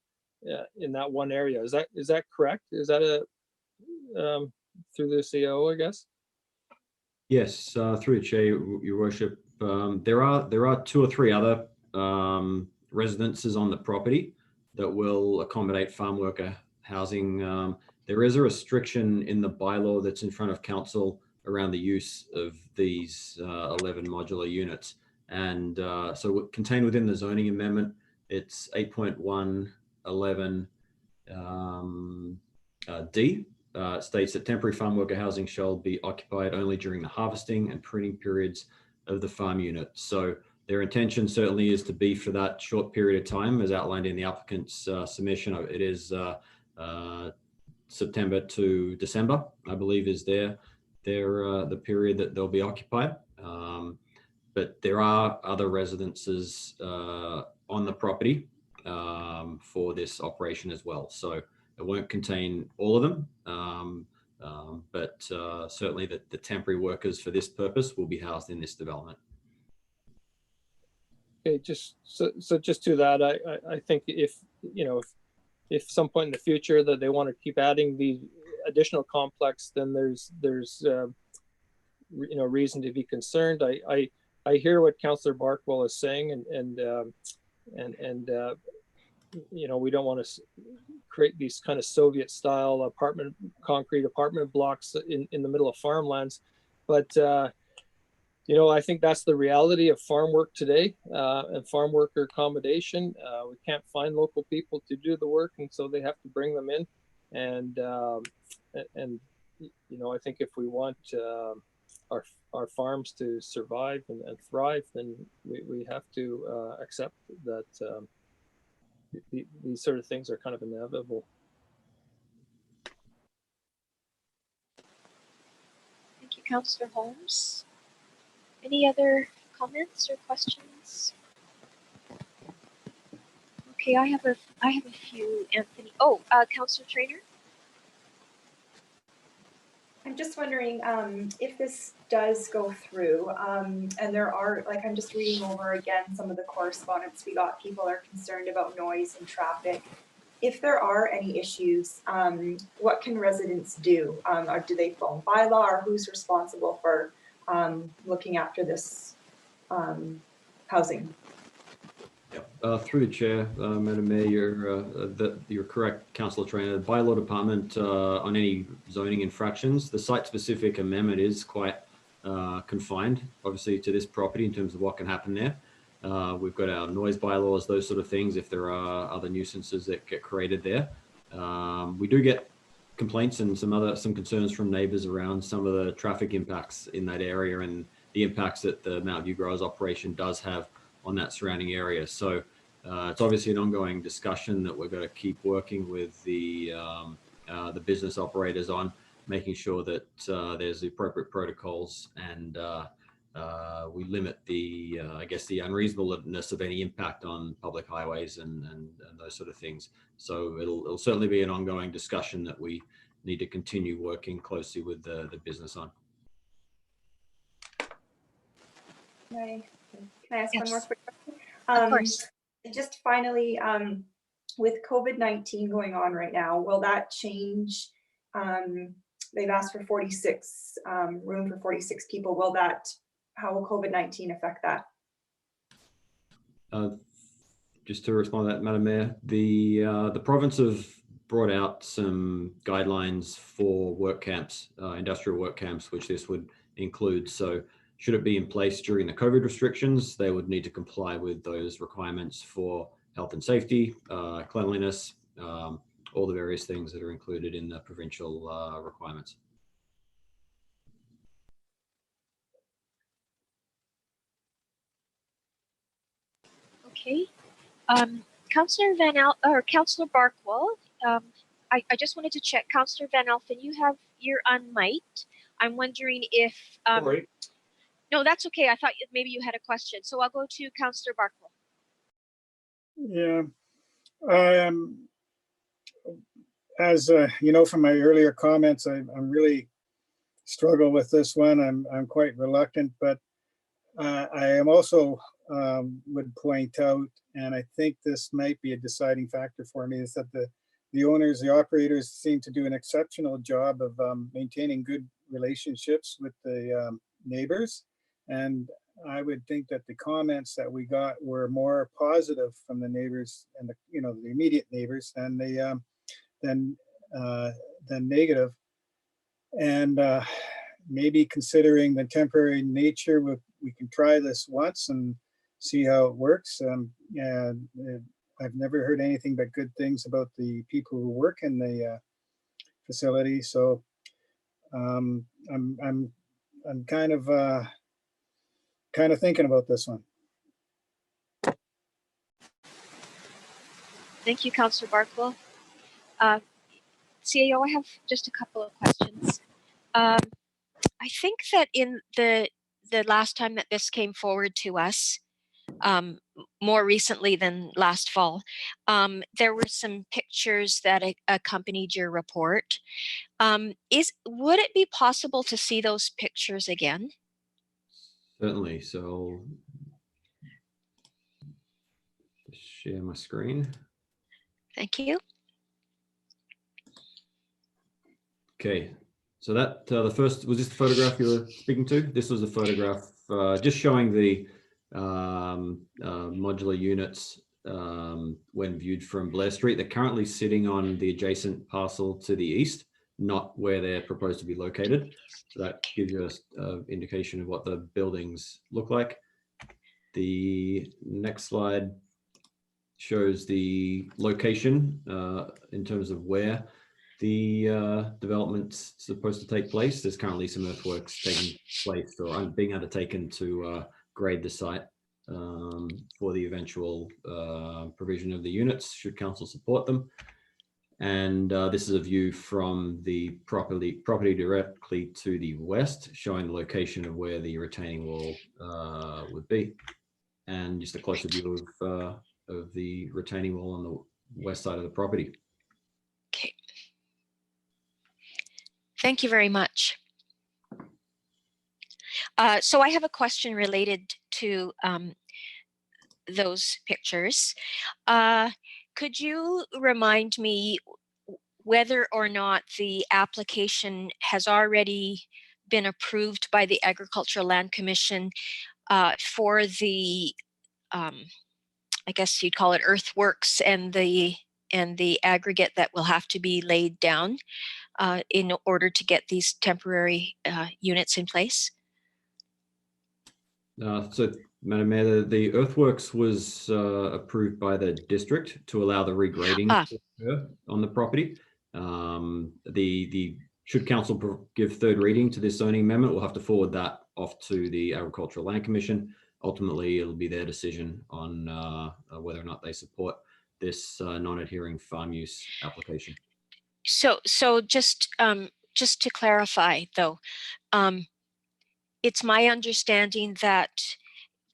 area. Is that correct? Is that through the CO, I guess? Yes, through the chair, Your Worship. There are 2 or 3 other residences on the property that will accommodate farm worker housing. There is a restriction in the bylaw that's in front of council around the use of these 11 modular units. And so contained within the zoning amendment, it's 8.111 D. States that temporary farm worker housing shall be occupied only during the harvesting and pruning periods of the farm unit. So their intention certainly is to be for that short period of time, as outlined in the applicant's submission. It is September to December, I believe, is the period that they'll be occupied. but there are other residences on the property for this operation as well. So it won't contain all of them, but certainly the temporary workers for this purpose will be housed in this development. Okay, just so just to that, I think if if some point in the future that they want to keep adding the additional complex, then there's reason to be concerned. I hear what Councillor Barkwell is saying, and we don't want to create these kind of Soviet style concrete apartment blocks in the middle of farmlands, but I think that's the reality of farm work today, and farm worker accommodation. We can't find local people to do the work, and so they have to bring them in. And I think if we want our farms to survive and thrive, then we have to accept that these sort of things are kind of inevitable. Thank you, Councillor Holmes. Any other comments or questions? Okay, I have a few, Anthony. Oh, Councillor Trainer. I'm just wondering if this does go through, and there are, like, I'm just reading over again some of the correspondence we got. People are concerned about noise and traffic. If there are any issues, what can residents do? Or do they phone bylaw, or who's responsible for looking after this housing? Through the chair, Madam Mayor, you're correct, Councillor Trainer. The bylaw department on any zoning infractions, the site-specific amendment is quite confined, obviously, to this property in terms of what can happen there. We've got our noise bylaws, those sort of things, if there are other nuisances that get created there. We do get complaints and some concerns from neighbours around some of the traffic impacts in that area and the impacts that the Mountain View Growers operation does have on that surrounding area. So it's obviously an ongoing discussion that we're going to keep working with the business operators on, making sure that there's the appropriate protocols and we limit the unreasonableness of any impact on public highways and those sort of things. So it'll certainly be an ongoing discussion that we need to continue working closely with the business on. Can I ask one more Yes. quick question? Of course. Just finally, with COVID-19 going on right now, will that change? They've asked for 46, room for 46 people. How will COVID-19 affect that? Just to respond to that, Madam Mayor, the province have brought out some guidelines for work camps, industrial work camps, which this would include. So should it be in place during the COVID restrictions, they would need to comply with those requirements for health and safety, cleanliness, all the various things that are included in the provincial requirements. Okay. Councillor Councillor Barkwell, I just wanted to check. Councillor Van Alphen, you're unmiked. I'm wondering if Sorry. no, that's okay. I thought maybe you had a question. So I'll go to Councillor Barkwell. Yeah. As from my earlier comments, I'm really struggle with this one. I'm quite reluctant, but I am also would point out, and I think this might be a deciding factor for me, is that the owners, the operators seem to do an exceptional job of maintaining good relationships with the neighbors. And I would think that the comments that we got were more positive from the neighbors and the immediate neighbors than negative. And maybe considering the temporary nature, we can try this once and see how it works. And I've never heard anything but good things about the people who work in the facility. So I'm kind of thinking about this one. Thank you, Councillor Barkwell. CAO, I have just a couple of questions. I think that in the the last time that this came forward to us, more recently than last fall, there were some pictures that accompanied your report. Would it be possible to see those pictures again? Certainly. So share my screen. Thank you. Okay, so that the first, was this the photograph you were speaking to? This was a photograph just showing the modular units when viewed from Blair Street. They're currently sitting on the adjacent parcel to the east, not where they're proposed to be located. So that gives you an indication of what the buildings look like. The next slide shows the location in terms of where the development's supposed to take place. There's currently some earthworks taking place or being undertaken to grade the site for the eventual provision of the units, should council support them. And this is a view from the property directly to the west, showing the location of where the retaining wall would be. And just a closer view of the retaining wall on the west side of the property. Okay. Thank you very much. So I have a question related to those pictures. Could you remind me whether or not the application has already been approved by the Agricultural Land Commission for the, I guess you'd call it earthworks and the aggregate that will have to be laid down in order to get these temporary units in place? So, Madam Mayor, the earthworks was approved by the district to allow the regrading to occur on the property. Should council give third reading to this zoning amendment, we'll have to forward that off to the Agricultural Land Commission. Ultimately, it'll be their decision on whether or not they support this non-adhering farm use application. So just to clarify, though, it's my understanding that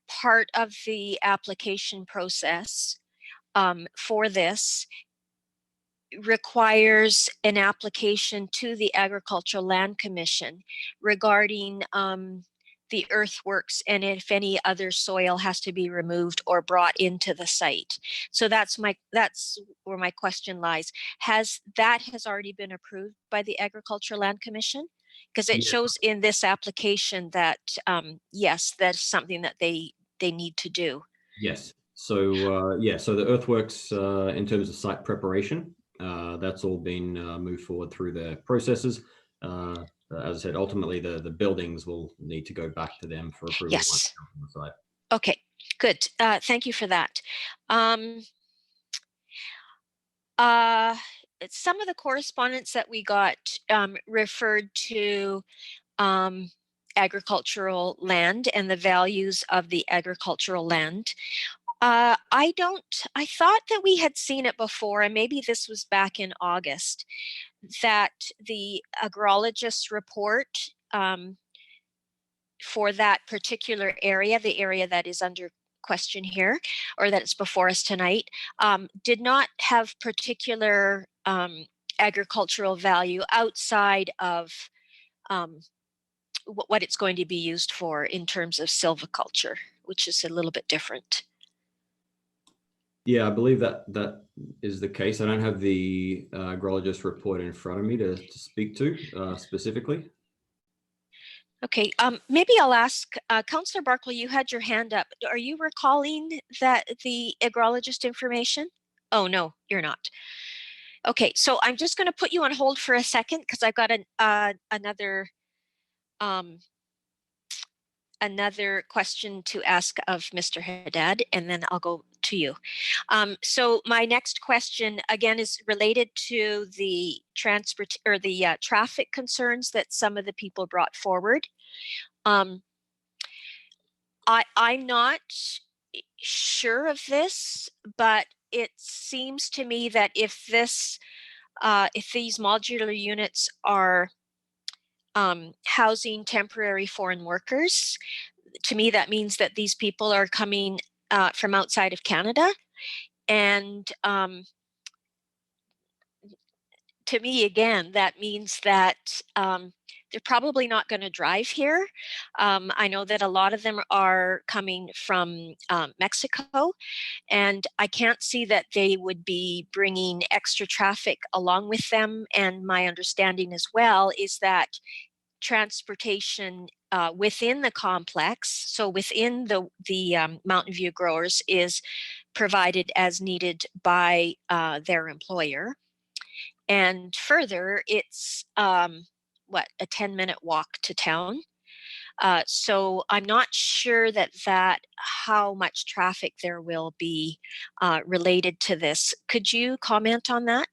part of the application process for this requires an application to the Agricultural Land Commission regarding the earthworks and if any other soil has to be removed or brought into the site. So that's where my question lies. Has already been approved by the Agricultural Land Commission? Because it shows in this application that yes, that's something that they need to do. Yes. So so the earthworks in terms of site preparation, that's all been moved forward through the processes. As I said, ultimately the buildings will need to go back to them for approval. Yes. Okay, good. Thank you for that. Some of the correspondence that we got referred to agricultural land and the values of the agricultural land. I thought that we had seen it before, and maybe this was back in August, that the agrologist's report for that particular area, the area that is under question here, or that is before us tonight, did not have particular agricultural value outside of what it's going to be used for in terms of silviculture, which is a little bit different. Yeah, I believe that is the case. I don't have the agrologist report in front of me to speak to specifically. Okay, maybe I'll ask Councillor Barkle, you had your hand up. Are you recalling that the agrologist information? Oh, no, you're not. Okay, so I'm just going to put you on hold for a second because I've got another question to ask of Mr. Haddad, and then I'll go to you. So my next question again is related to the traffic concerns that some of the people brought forward. I'm not sure of this, but it seems to me that if these modular units are housing temporary foreign workers. To me, that means that these people are coming from outside of Canada. And to me, again, that means that they're probably not going to drive here. I know that a lot of them are coming from Mexico, and I can't see that they would be bringing extra traffic along with them. And my understanding as well is that transportation within the complex, so within the Mountain View growers, is provided as needed by their employer. And further, it's what, a 10-minute walk to town. So I'm not sure that how much traffic there will be related to this. Could you comment on that?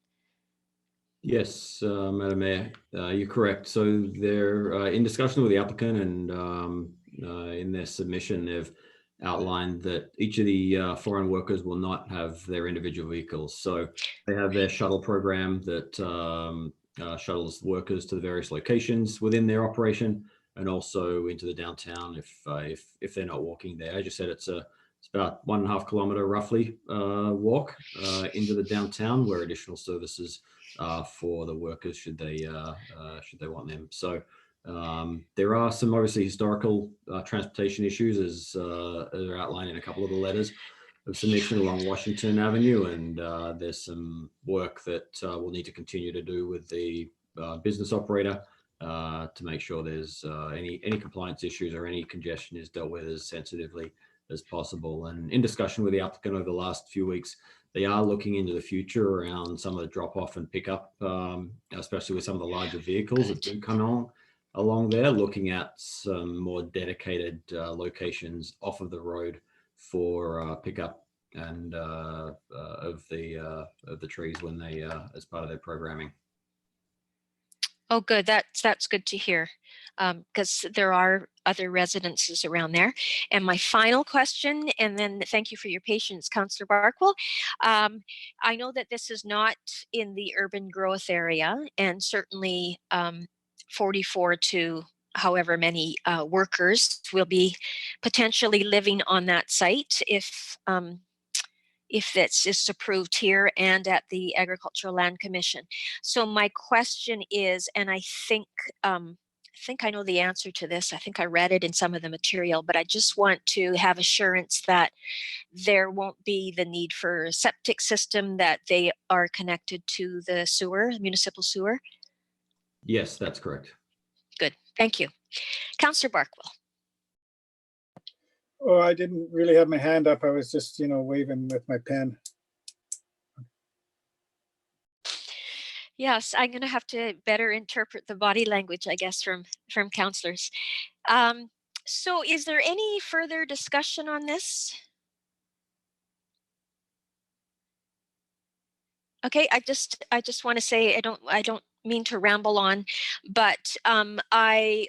Yes, Madam Mayor, you're correct. So they're in discussion with the applicant, and in their submission, they've outlined that each of the foreign workers will not have their individual vehicles. So they have their shuttle program that shuttles workers to the various locations within their operation, and also into the downtown if they're not walking there. As you said, it's about 1.5 kilometer roughly walk into the downtown, where additional services for the workers should they want them. So there are some obviously historical transportation issues, as are outlined in a couple of the letters of submission along Washington Avenue, and there's some work that we'll need to continue to do with the business operator to make sure there's any compliance issues or any congestion is dealt with as sensitively as possible. And in discussion with the applicant over the last few weeks, they are looking into the future around some of the drop off and pickup, especially with some of the larger vehicles that do come along there, looking at some more dedicated locations off of the road for pickup and of the trees when they as part of their programming. Oh, good. That's good to hear, because there are other residences around there. And my final question, and then thank you for your patience, Councillor Barkwell. I know that this is not in the urban growth area, and certainly 44 to however many workers will be potentially living on that site if this is approved here and at the Agricultural Land Commission. So my question is, and I think I know the answer to this. I think I read it in some of the material, but I just want to have assurance that there won't be the need for a septic system, that they are connected to the sewer, municipal sewer. Yes, that's correct. Good, thank you. Councillor Barkwell. Oh, I didn't really have my hand up. I was just, waving with my pen. Yes, I'm going to have to better interpret the body language, I guess, from councillors. So is there any further discussion on this? Okay, I just want to say I don't mean to ramble on, but I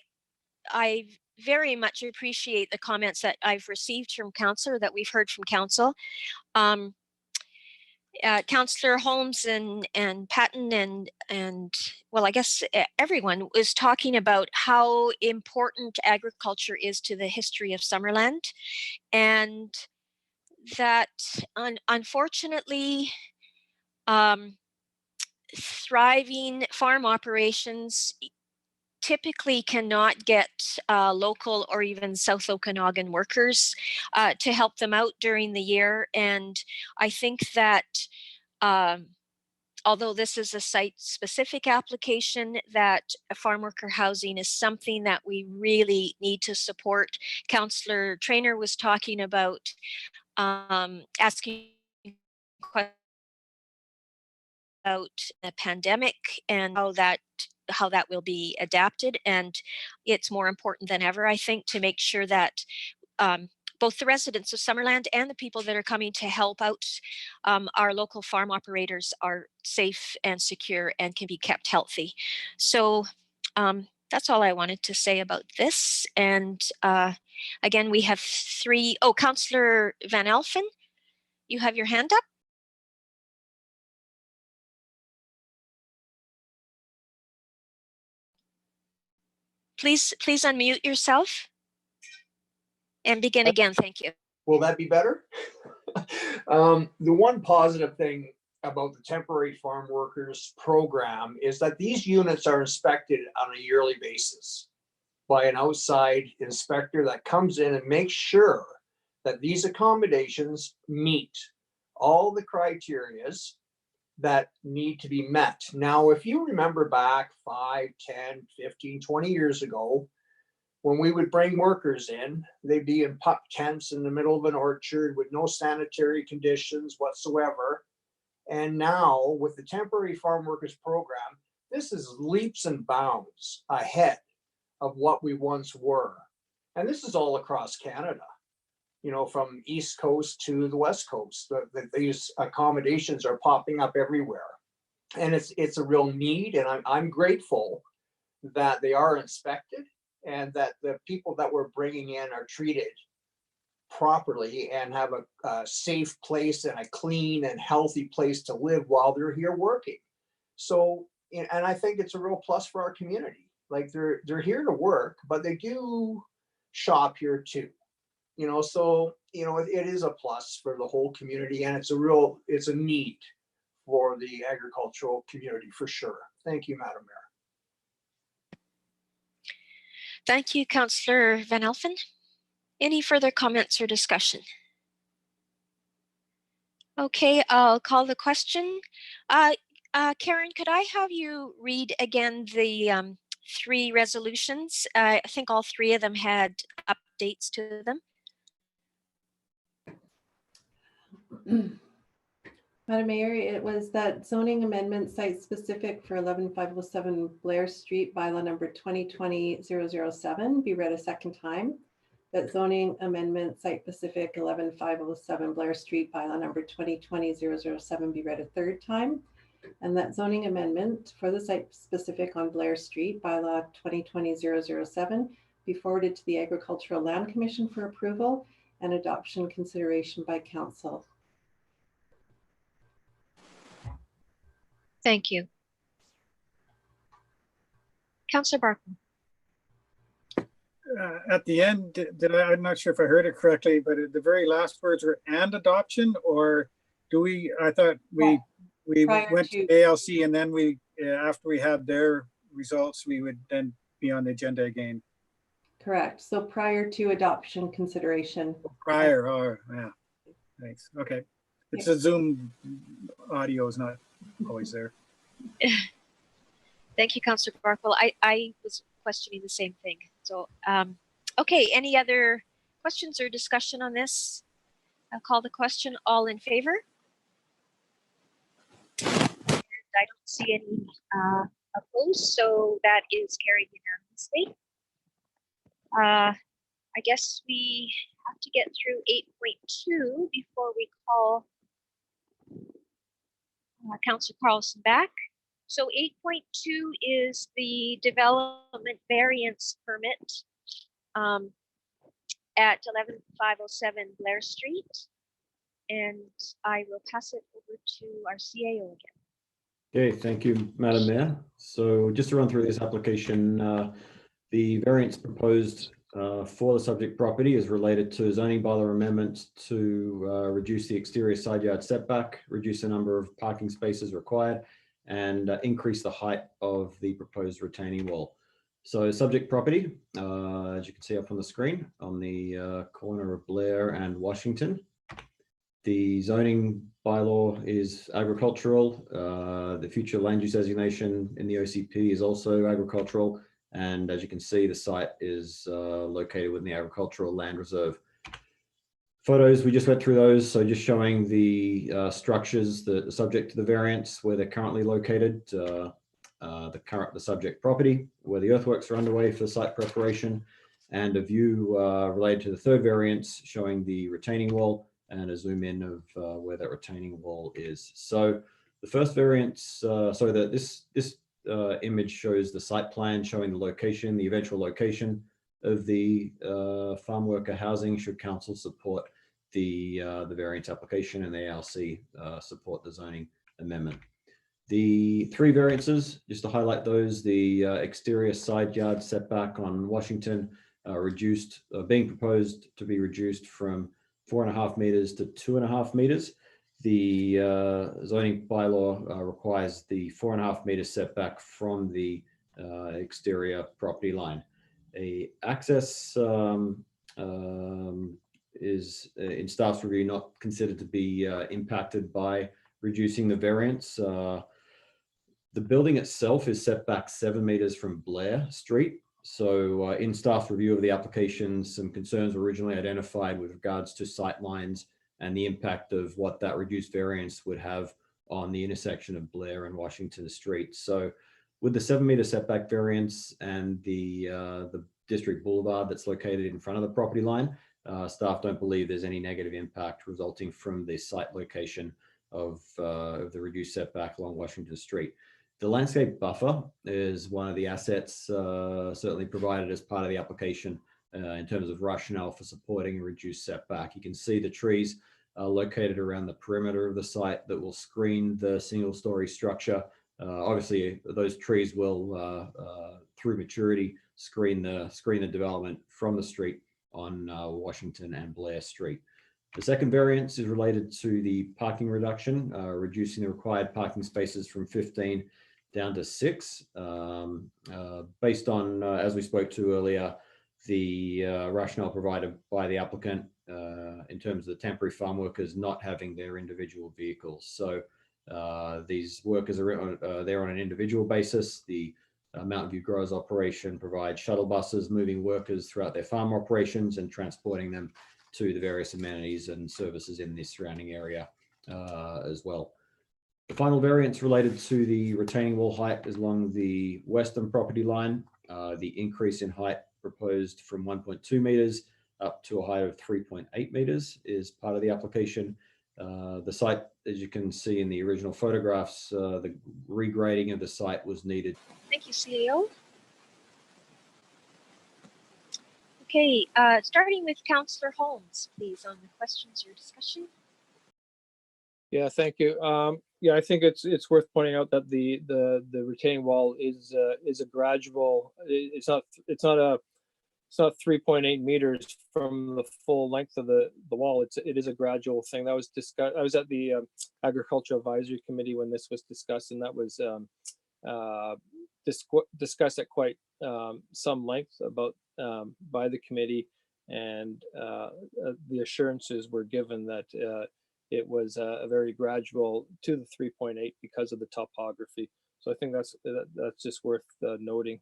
very much appreciate the comments that I've received from council, that we've heard from council. Councillor Holmes and Patton and well, I guess everyone was talking about how important agriculture is to the history of Summerland, and that unfortunately thriving farm operations typically cannot get local or even South Okanagan workers to help them out during the year. And I think that although this is a site-specific application, that farm worker housing is something that we really need to support. Councillor Traynor was talking about asking questions about the pandemic and how that will be adapted, and it's more important than ever, I think, to make sure that both the residents of Summerland and the people that are coming to help out our local farm operators are safe and secure and can be kept healthy. So that's all I wanted to say about this. And again, we have three. Oh, Councillor Van Elfen, you have your hand up. Please unmute yourself and begin again. Thank you. Will that be better? The one positive thing about the temporary farm workers program is that these units are inspected on a yearly basis by an outside inspector that comes in and makes sure that these accommodations meet all the criterias that need to be met. Now, if you remember back 5, 10, 15, 20 years ago, when we would bring workers in, they'd be in pup tents in the middle of an orchard with no sanitary conditions whatsoever. And now with the temporary farm workers program, this is leaps and bounds ahead of what we once were. And this is all across Canada, you know, from East Coast to the West Coast. These accommodations are popping up everywhere. And it's a real need. And I'm grateful that they are inspected and that the people that we're bringing in are treated properly and have a safe place and a clean and healthy place to live while they're here working. So, and I think it's a real plus for our community. Like they're here to work, but they do shop here too. You know, so, you know, it is a plus for the whole community, and it's a need for the agricultural community for sure. Thank you, Madam Mayor. Thank you, Councillor Van Elfen. Any further comments or discussion? Okay, I'll call the question. Karen, could I have you read again the 3 resolutions? I think all 3 of them had updates to them. Madam Mayor, it was that zoning amendment site specific for 11507 Blair Street, bylaw number 2020-007 be read a second time. That zoning amendment site specific 11507 Blair Street, bylaw number 2020-007 be read a third time. And that zoning amendment for the site specific on Blair Street, bylaw 2020-007 be forwarded to the Agricultural Land Commission for approval and adoption consideration by council. Thank you. Councillor Barkman. At the end, I'm not sure if I heard it correctly, but the very last words were "and adoption," or do we? I thought we went to ALC and then we, after we had their results, we would then be on the agenda again. Correct. So prior to adoption consideration. Prior, oh yeah, thanks. Okay, it's a Zoom audio is not always there. Thank you, Councillor Barkwell. I was questioning the same thing. So, okay, any other questions or discussion on this? I'll call the question. All in favor? And I don't see any opposed, so that is carried unanimously. I guess we have to get through 8.2 before we call Councillor Carlson back. So 8.2 is the development variance permit at 11507 Blair Street. And I will pass it over to our CAO again. Okay, thank you, Madam Mayor. So just to run through this application, the variance proposed for the subject property is related to zoning bylaw amendments to reduce the exterior side yard setback, reduce the number of parking spaces required, and increase the height of the proposed retaining wall. So subject property, as you can see up on the screen, on the corner of Blair and Washington. The zoning bylaw is agricultural. The future land use designation in the OCP is also agricultural. And as you can see, the site is located within the agricultural land reserve. Photos, we just went through those. So just showing the structures that are subject to the variance, where they're currently located, the subject property, where the earthworks are underway for the site preparation, and a view related to the third variance showing the retaining wall and a zoom in of where that retaining wall is. So the first variance, this image shows the site plan showing the location, the eventual location of the farm worker housing should council support the variance application and the ALC support the zoning amendment. The three variances, just to highlight those, the exterior side yard setback on Washington being proposed to be reduced from 4.5 meters to 2.5 meters. The zoning bylaw requires the 4.5 meter setback from the exterior property line. A access is in staff's review not considered to be impacted by reducing the variance. The building itself is set back 7 meters from Blair Street. So in staff's review of the application, some concerns were originally identified with regards to sight lines and the impact of what that reduced variance would have on the intersection of Blair and Washington Street. So with the 7 meter setback variance and the district boulevard that's located in front of the property line, staff don't believe there's any negative impact resulting from the site location of the reduced setback along Washington Street. The landscape buffer is one of the assets certainly provided as part of the application in terms of rationale for supporting a reduced setback. You can see the trees located around the perimeter of the site that will screen the single-story structure. Obviously, those trees will, through maturity, screen the development from the street on Washington and Blair Street. The second variance is related to the parking reduction, reducing the required parking spaces from 15 down to 6, based on, as we spoke to earlier, the rationale provided by the applicant in terms of the temporary farm workers not having their individual vehicles. So these workers are there on an individual basis. The Mountain View Growers operation provides shuttle buses moving workers throughout their farm operations and transporting them to the various amenities and services in the surrounding area as well. The final variance related to the retaining wall height is along the western property line. The increase in height proposed from 1.2 meters up to a height of 3.8 meters is part of the application. The site, as you can see in the original photographs, the regrading of the site was needed. Thank you, CEO. Okay, starting with Councillor Holmes, please, on the questions or discussion. Yeah, thank you. Yeah, I think it's worth pointing out that the retaining wall is a gradual. It's not 3.8 meters from the full length of the wall. It is a gradual thing that was discussed. I was at the Agricultural Advisory Committee when this was discussed, and that was discussed at quite some length about by the committee, and the assurances were given that it was a very gradual to the 3.8 because of the topography. So I think that's just worth noting.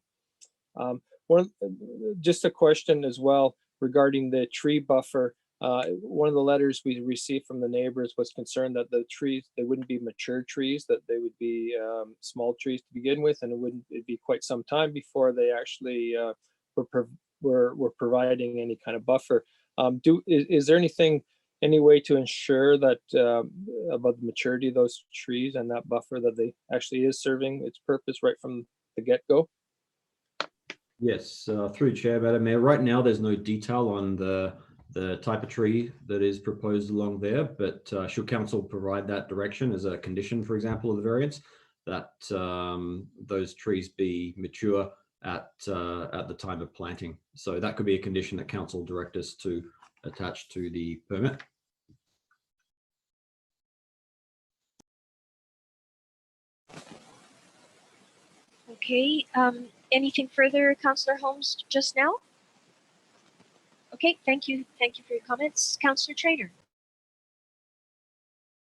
Just a question as well regarding the tree buffer. One of the letters we received from the neighbors was concerned that the trees, they wouldn't be mature trees, that they would be small trees to begin with, and it'd be quite some time before they actually were providing any kind of buffer. Is there any way to ensure that about the maturity of those trees and that buffer, that they actually is serving its purpose right from the get-go? Yes, through Chair, Madam Mayor. Right now, there's no detail on the type of tree that is proposed along there, but should council provide that direction as a condition, for example, of the variance, that those trees be mature at the time of planting. So that could be a condition that council direct us to attach to the permit. Okay, anything further, Councillor Holmes, just now? Okay, thank you. Thank you for your comments. Councillor Traynor.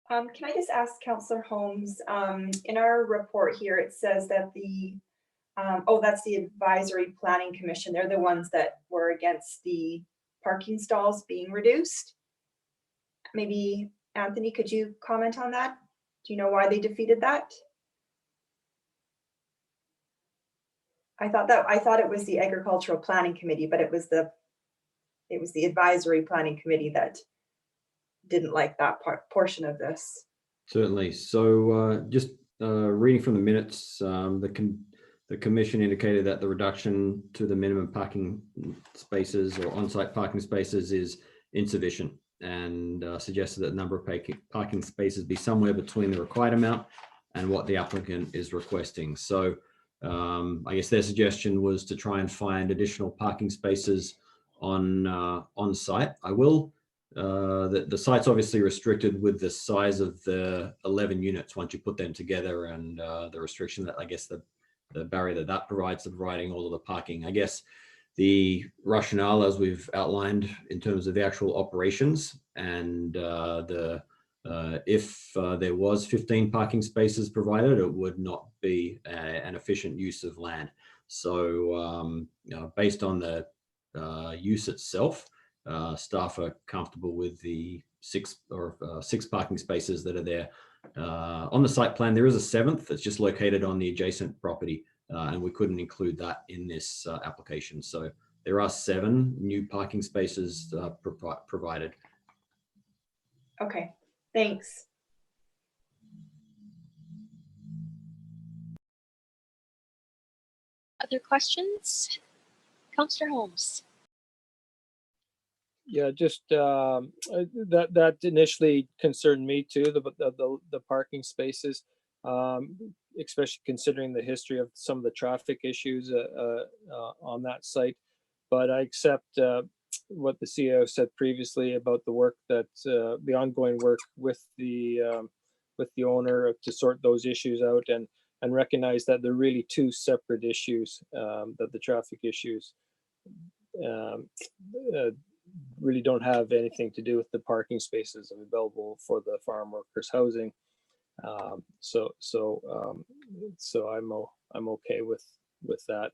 Can I just ask Councillor Holmes, in our report here, it says that that's the Advisory Planning Commission. They're the ones that were against the parking stalls being reduced. Maybe Anthony, could you comment on that? Do you know why they defeated that? I thought it was the Agricultural Planning Committee, but it was the Advisory Planning Committee that didn't like that portion of this. Certainly. So just reading from the minutes, the commission indicated that the reduction to the minimum parking spaces or on-site parking spaces is insufficient, and suggested that the number of parking spaces be somewhere between the required amount and what the applicant is requesting. So I guess their suggestion was to try and find additional parking spaces on site. I will. The site's obviously restricted with the size of the 11 units once you put them together, and the restriction that I guess the barrier that provides to providing all of the parking. I guess the rationale, as we've outlined in terms of the actual operations, and if there was 15 parking spaces provided, it would not be an efficient use of land. So based on the use itself, staff are comfortable with the six parking spaces that are there. On the site plan, there is a seventh that's just located on the adjacent property, and we couldn't include that in this application. So there are 7 new parking spaces provided. Okay, thanks. Other questions? Councillor Holmes. Yeah, just that initially concerned me too, the parking spaces, especially considering the history of some of the traffic issues on that site. But I accept what the CEO said previously about the work that the ongoing work with the owner to sort those issues out, and recognize that they're really 2 separate issues, that the traffic issues really don't have anything to do with the parking spaces available for the farm workers housing. So I'm okay with that.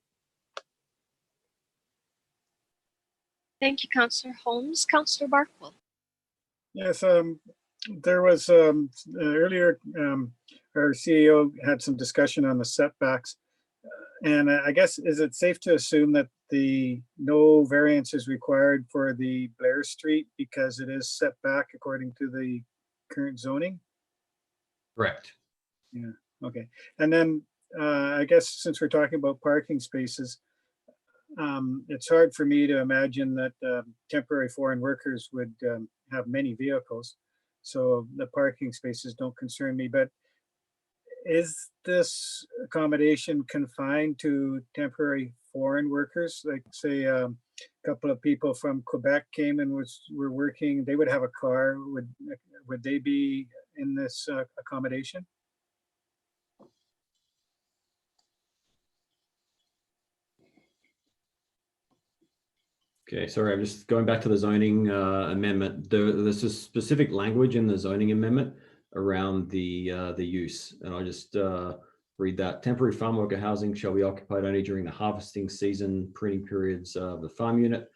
Thank you, Councillor Holmes. Councillor Barkwell. Yes, there was earlier, our CEO had some discussion on the setbacks. And I guess, is it safe to assume that no variance is required for the Blair Street because it is set back according to the current zoning? Correct. Yeah, okay. And then I guess since we're talking about parking spaces, it's hard for me to imagine that temporary foreign workers would have many vehicles. So the parking spaces don't concern me, but is this accommodation confined to temporary foreign workers? Like say a couple of people from Quebec came and were working, they would have a car. Would they be in this accommodation? Okay, sorry, I'm just going back to the zoning amendment. There's a specific language in the zoning amendment around the use, and I'll just read that. Temporary farm worker housing shall be occupied only during the harvesting season, pruning periods of the farm unit.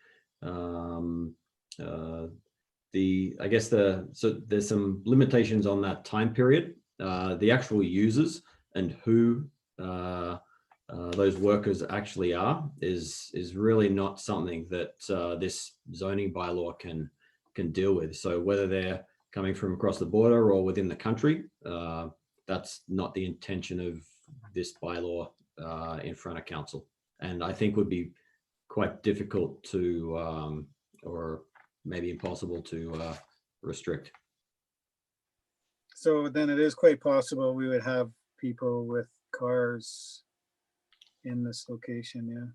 I guess so there's some limitations on that time period. The actual users and who those workers actually are is really not something that this zoning bylaw can deal with. So whether they're coming from across the border or within the country, that's not the intention of this bylaw in front of council, and I think would be quite difficult to or maybe impossible to restrict. So then it is quite possible we would have people with cars in this location, yeah.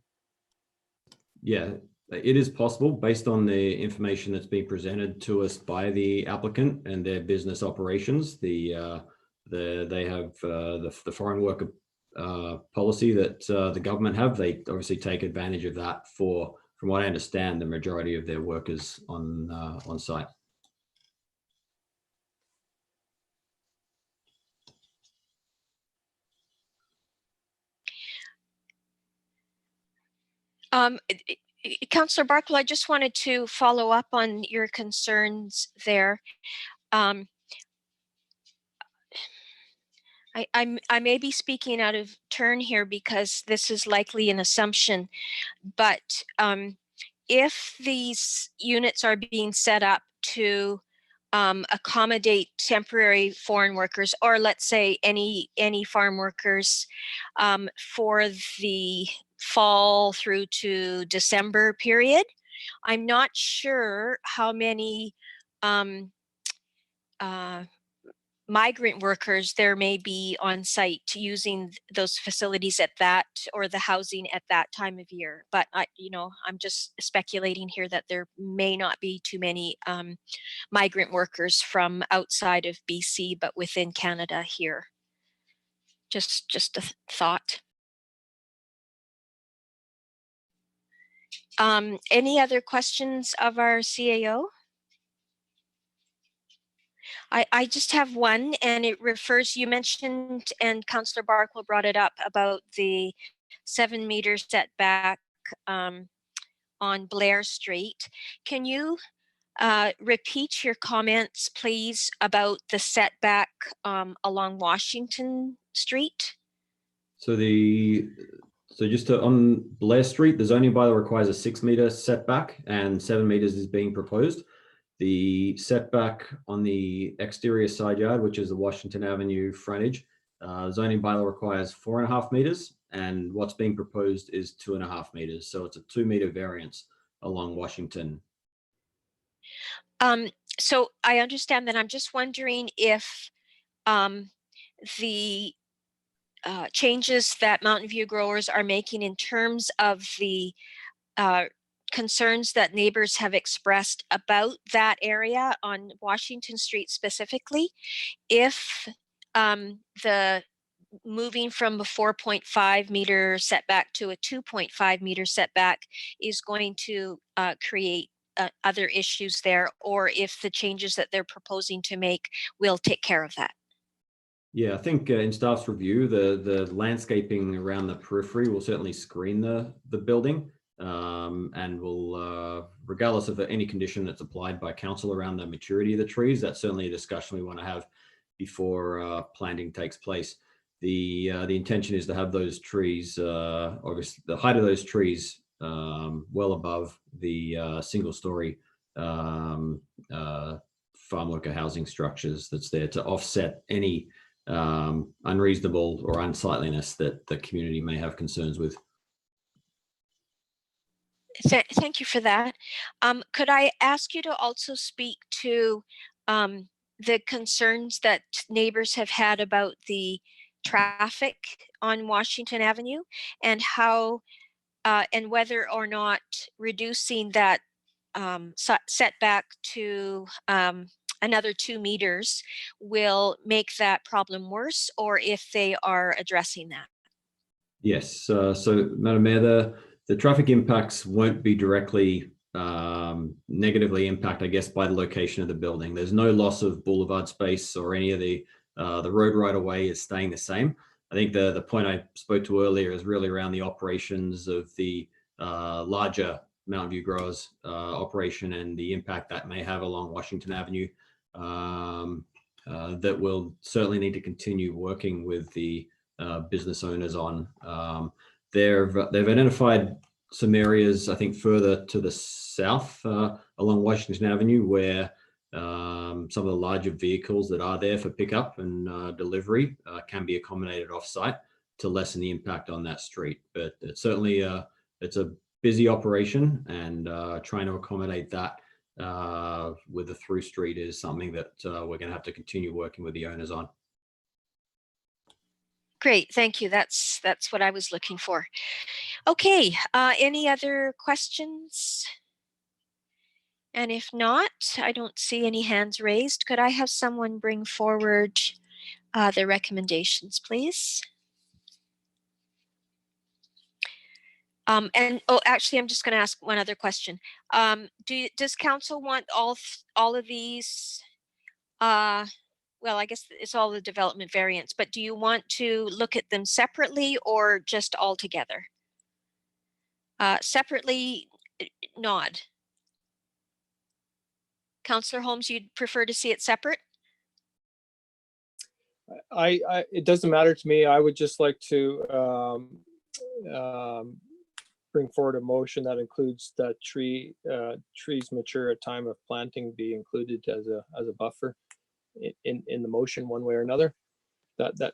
Yeah, it is possible based on the information that's being presented to us by the applicant and their business operations. They have the foreign worker policy that the government have. They obviously take advantage of that for, from what I understand, the majority of their workers on site. Councillor Barkwell, I just wanted to follow up on your concerns there. I may be speaking out of turn here because this is likely an assumption, but if these units are being set up to accommodate temporary foreign workers, or let's say any farm workers for the fall through to December period, I'm not sure how many migrant workers, there may be on site using those facilities at that, or the housing at that time of year. But I'm just speculating here that there may not be too many migrant workers from outside of BC, but within Canada here. Just a thought. Any other questions of our CAO? I just have one, and it refers, you mentioned, and Councillor Barkle brought it up, about the 7-meter setback on Blair Street. Can you repeat your comments, please, about the setback along Washington Street? So on Blair Street, the zoning bylaw requires a 6-meter setback, and 7 meters is being proposed. The setback on the exterior side yard, which is the Washington Avenue frontage, zoning bylaw requires 4.5 meters, and what's being proposed is 2.5 meters. So it's a 2-meter variance along Washington. So I understand that. I'm just wondering if the changes that Mountain View growers are making in terms of the concerns that neighbors have expressed about that area on Washington Street specifically, if the moving from a 4.5 meter setback to a 2.5 meter setback is going to create other issues there, or if the changes that they're proposing to make will take care of that. Yeah, I think in staff's review, the landscaping around the periphery will certainly screen the building, and will, regardless of any condition that's applied by council around the maturity of the trees, that's certainly a discussion we want to have before planting takes place. The intention is to have those trees, obviously the height of those trees well above the single-story farm worker housing structures that's there to offset any unreasonable or unsightliness that the community may have concerns with. Thank you for that. Could I ask you to also speak to the concerns that neighbors have had about the traffic on Washington Avenue, and how and whether or not reducing that setback to another 2 meters will make that problem worse, or if they are addressing that? Yes, so Madam Mayor, the traffic impacts won't be directly negatively impacted, I guess, by the location of the building. There's no loss of boulevard space, or any of the road right of way is staying the same. I think the point I spoke to earlier is really around the operations of the larger Mountain View growers operation, and the impact that may have along Washington Avenue. That we'll certainly need to continue working with the business owners on. They've identified some areas, I think, further to the south along Washington Avenue, where some of the larger vehicles that are there for pickup and delivery can be accommodated off-site to lessen the impact on that street. But it's certainly it's a busy operation, and trying to accommodate that with the through street is something that we're going to have to continue working with the owners on. Great, thank you. That's what I was looking for. Okay, any other questions? And if not, I don't see any hands raised. Could I have someone bring forward the recommendations, please? Actually, I'm just going to ask one other question. Does council want all of these? Well, I guess it's all the development variants, but do you want to look at them separately or just all together? Separately, nod. Councillor Holmes, you'd prefer to see it separate? It doesn't matter to me. I would just like to bring forward a motion that includes that trees mature at time of planting be included as a buffer in the motion, one way or another.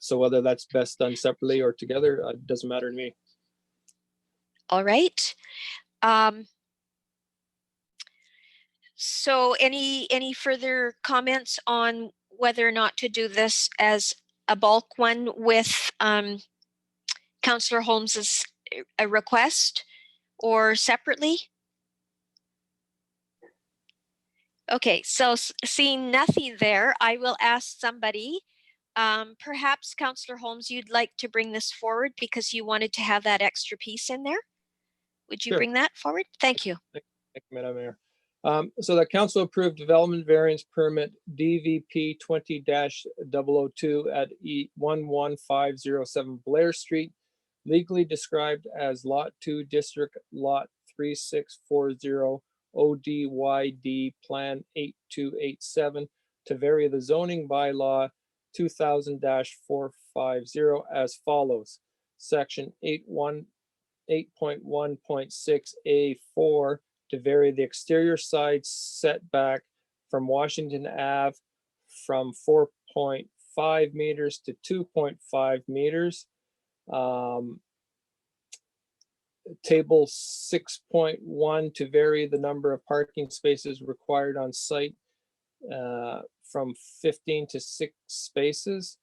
So whether that's best done separately or together, it doesn't matter to me. All right. So any further comments on whether or not to do this as a bulk one with Councillor Holmes's request or separately? Okay, so seeing nothing there, I will ask somebody, perhaps Councillor Holmes, you'd like to bring this forward because you wanted to have that extra piece in there. Would you Sure. bring that forward? Thank you. Thank you, Madam Mayor. So the council approved development variance permit DVP 20-002 at 11507 Blair Street, legally described as Lot 2 District Lot 3640 ODYD Plan 8287 to vary the zoning bylaw 2000-450 as follows. Section 8.1.6A4 to vary the exterior side setback from Washington Ave from 4.5 meters to 2.5 meters. Table 6.1 to vary the number of parking spaces required on site from 15 to 6 spaces.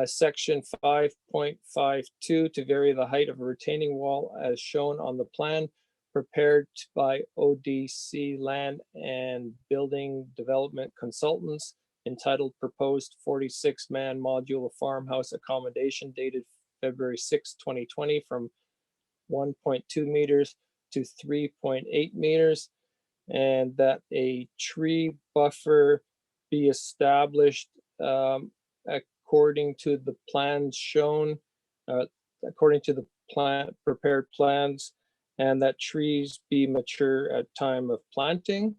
Section 5.52 to vary the height of a retaining wall as shown on the plan prepared by ODC Land and Building Development Consultants entitled Proposed 46-Man Modular Farmhouse Accommodation dated February 6, 2020 from 1.2 meters to 3.8 meters, and that a tree buffer be established according to the plans shown, according to the prepared plans, and that trees be mature at time of planting,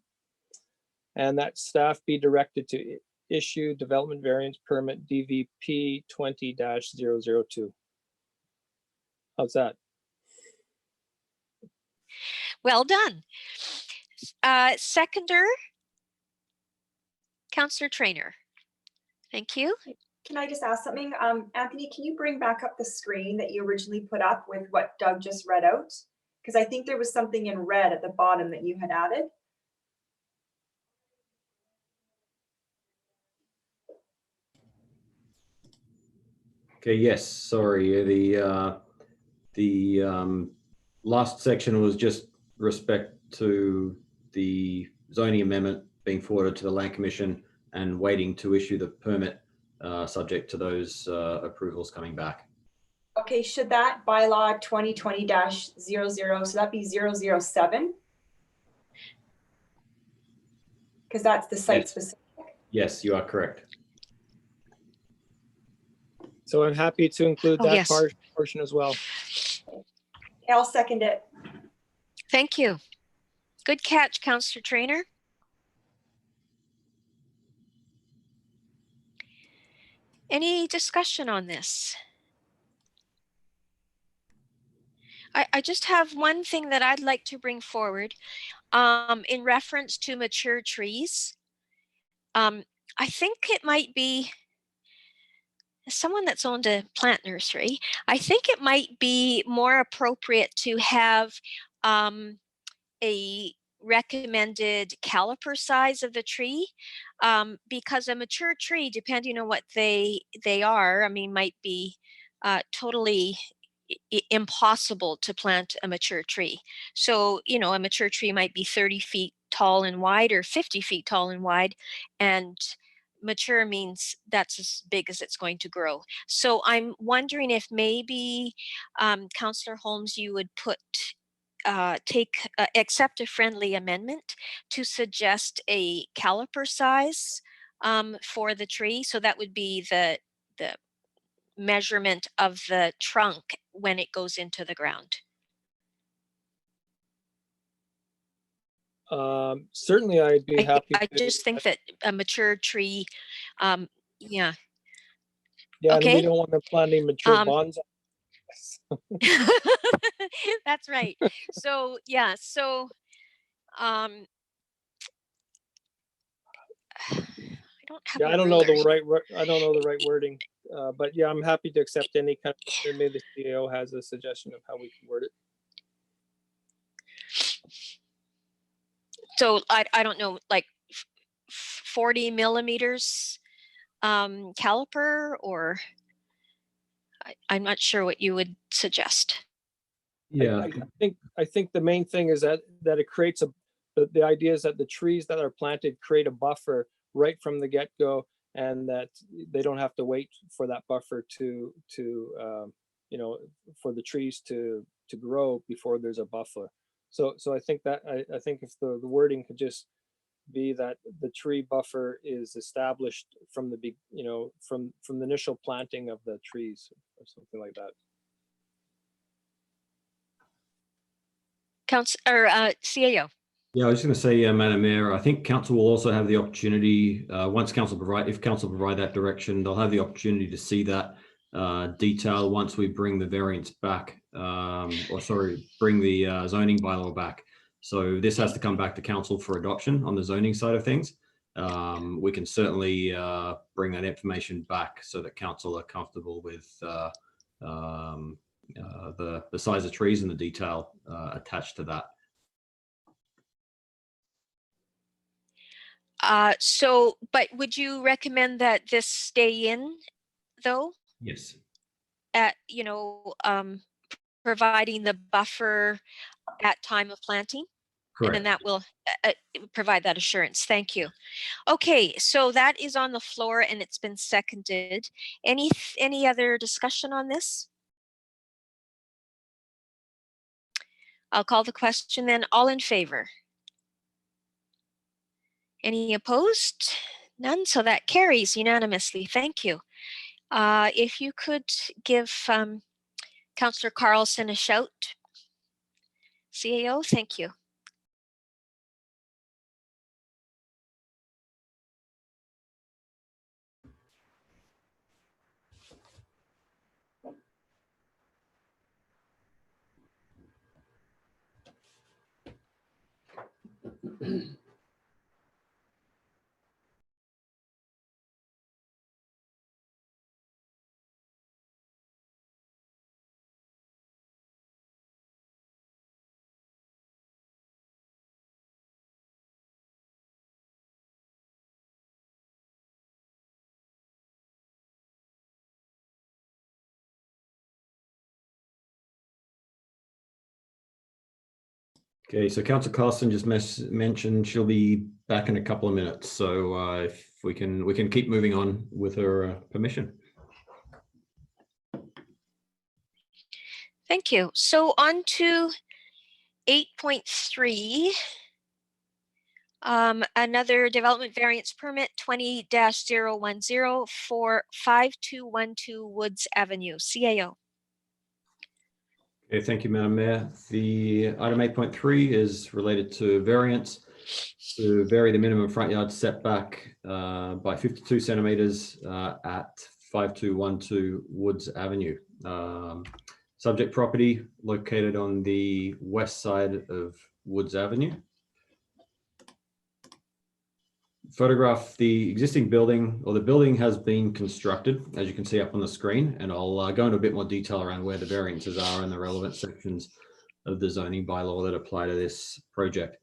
and that staff be directed to issue development variance permit DVP 20-002. How's that? Well done. Seconder, Councillor Trainer. Thank you. Can I just ask something? Anthony, can you bring back up the screen that you originally put up with what Doug just read out? Because I think there was something in red at the bottom that you had added. Okay, yes, sorry. The last section was just respect to the zoning amendment being forwarded to the Land Commission and waiting to issue the permit subject to those approvals coming back. Okay, should that bylaw 2020-00, so that be 007? Because that's the site Yes. specific. Yes, you are correct. So I'm happy to include Oh, that yes. portion as well. Okay, I'll second it. Thank you. Good catch, Councillor Trainer. Any discussion on this? I just have one thing that I'd like to bring forward in reference to mature trees. I think it might be someone that's owned a plant nursery. I think it might be more appropriate to have a recommended caliper size of the tree, because a mature tree, depending on what they are, I mean, might be totally impossible to plant a mature tree. So, you know, a mature tree might be 30 feet tall and wide or 50 feet tall and wide, and mature means that's as big as it's going to grow. So I'm wondering if maybe Councillor Holmes, you would accept a friendly amendment to suggest a caliper size for the tree. So that would be the measurement of the trunk when it goes into the ground. Certainly, I'd be happy. I just think that a mature tree, yeah. Yeah, and we Okay. don't want to plant any mature bonsai. That's right. So yeah, so I don't have. Yeah, I don't know the right wording, but yeah, I'm happy to accept any kind of. Maybe the CEO has a suggestion of how we can word it. So I don't know, like 40 millimeters caliper, or I'm not sure what you would suggest. Yeah, I think the main thing is that it creates the idea is that the trees that are planted create a buffer right from the get-go, and that they don't have to wait for that buffer to you know, for the trees to grow before there's a buffer. So I think that I think if the wording could just be that the tree buffer is established from the you know, from the initial planting of the trees or something like that. CAO. yeah, I was just going to say, Madam Mayor, I think council will also have the opportunity, once if council provide that direction, they'll have the opportunity to see that detail once we bring the variance back, or sorry, bring the zoning bylaw back. So this has to come back to council for adoption on the zoning side of things. We can certainly bring that information back so that council are comfortable with the size of trees and the detail attached to that. But would you recommend that this stay in, though? Yes. At, you know, providing the buffer at time of planting? Correct. And then that will provide that assurance. Thank you. Okay, so that is on the floor and it's been seconded. Any other discussion on this? I'll call the question then. All in favor? Any opposed? None, so that carries unanimously. Thank you. If you could give Councillor Carlson a shout. CAO, thank you. Okay, so Councillor Carlson just mentioned she'll be back in a couple of minutes. So if we can keep moving on with her permission. Thank you. So on to 8.3. Another development variance permit 20-010 for 5212 Woods Avenue. CAO. Okay, thank you, Madam Mayor. The item 8.3 is related to variance to vary the minimum front yard setback by 52 centimeters at 5212 Woods Avenue. Subject property located on the west side of Woods Avenue. Photograph the existing building, or the building has been constructed, as you can see up on the screen, and I'll go into a bit more detail around where the variances are in the relevant sections of the zoning bylaw that apply to this project.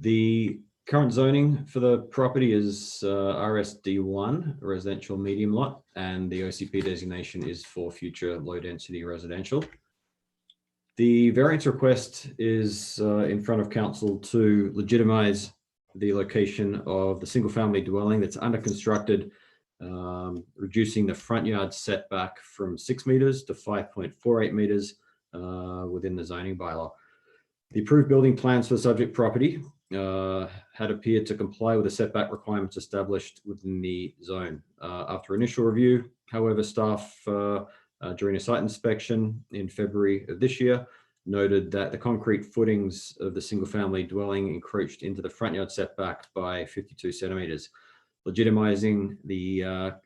The current zoning for the property is RSD1, residential medium lot, and the OCP designation is for future low density residential. The variance request is in front of council to legitimize the location of the single family dwelling that's under constructed, reducing the front yard setback from 6 meters to 5.48 meters within the zoning bylaw. The approved building plans for the subject property had appeared to comply with the setback requirements established within the zone. After initial review, however, staff during a site inspection in February of this year noted that the concrete footings of the single family dwelling encroached into the front yard setback by 52 centimeters. Legitimizing the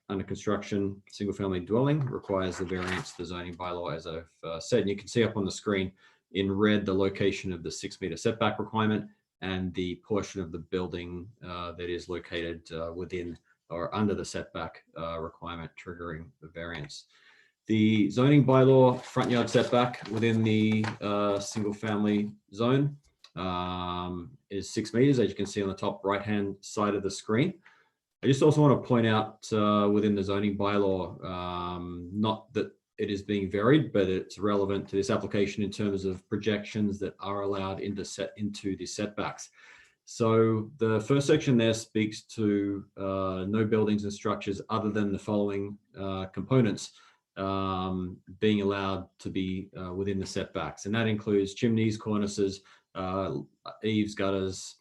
under construction single family dwelling requires the variance to the zoning bylaw, as I've said. And you can see up on the screen in red the location of the 6 meter setback requirement and the portion of the building that is located within or under the setback requirement triggering the variance. The zoning bylaw front yard setback within the single family zone is 6 meters, as you can see on the top right hand side of the screen. I just also want to point out within the zoning bylaw, not that it is being varied, but it's relevant to this application in terms of projections that are allowed into the setbacks. So the first section there speaks to no buildings and structures other than the following components being allowed to be within the setbacks. And that includes chimneys, cornices, eaves, gutters,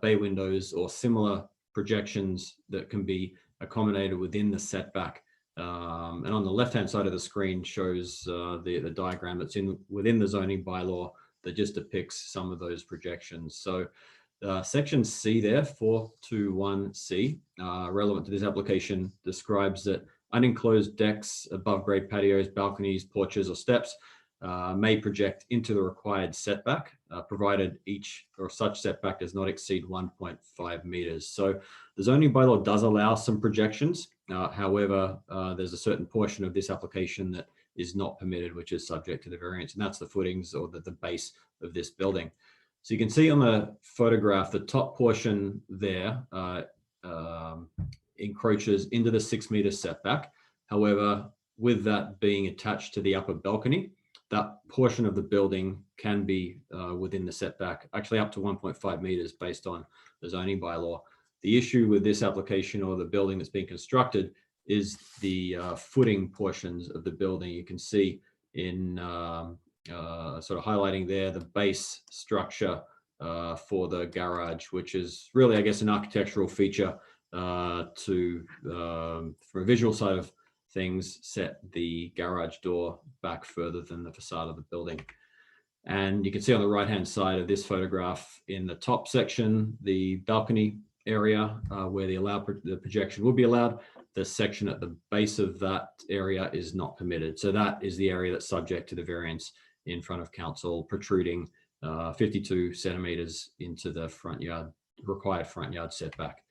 bay windows, or similar projections that can be accommodated within the setback. And on the left-hand side of the screen shows the diagram that's within the zoning bylaw that just depicts some of those projections. So section C there, 421C, relevant to this application, describes that unenclosed decks, above grade patios, balconies, porches, or steps may project into the required setback, provided each or such setback does not exceed 1.5 meters. So the zoning bylaw does allow some projections. However, there's a certain portion of this application that is not permitted, which is subject to the variance, and that's the footings or the base of this building. So you can see on the photograph, the top portion there encroaches into the 6 meter setback. However, with that being attached to the upper balcony, that portion of the building can be within the setback, actually up to 1.5 meters based on the zoning bylaw. The issue with this application or the building that's being constructed is the footing portions of the building. You can see in sort of highlighting there the base structure for the garage, which is really, I guess, an architectural feature to, from a visual side of things, set the garage door back further than the facade of the building. And you can see on the right-hand side of this photograph in the top section, the balcony area where the projection would be allowed. The section at the base of that area is not permitted. So that is the area that's subject to the variance in front of council, protruding 52 centimeters into the front yard, required front yard setback.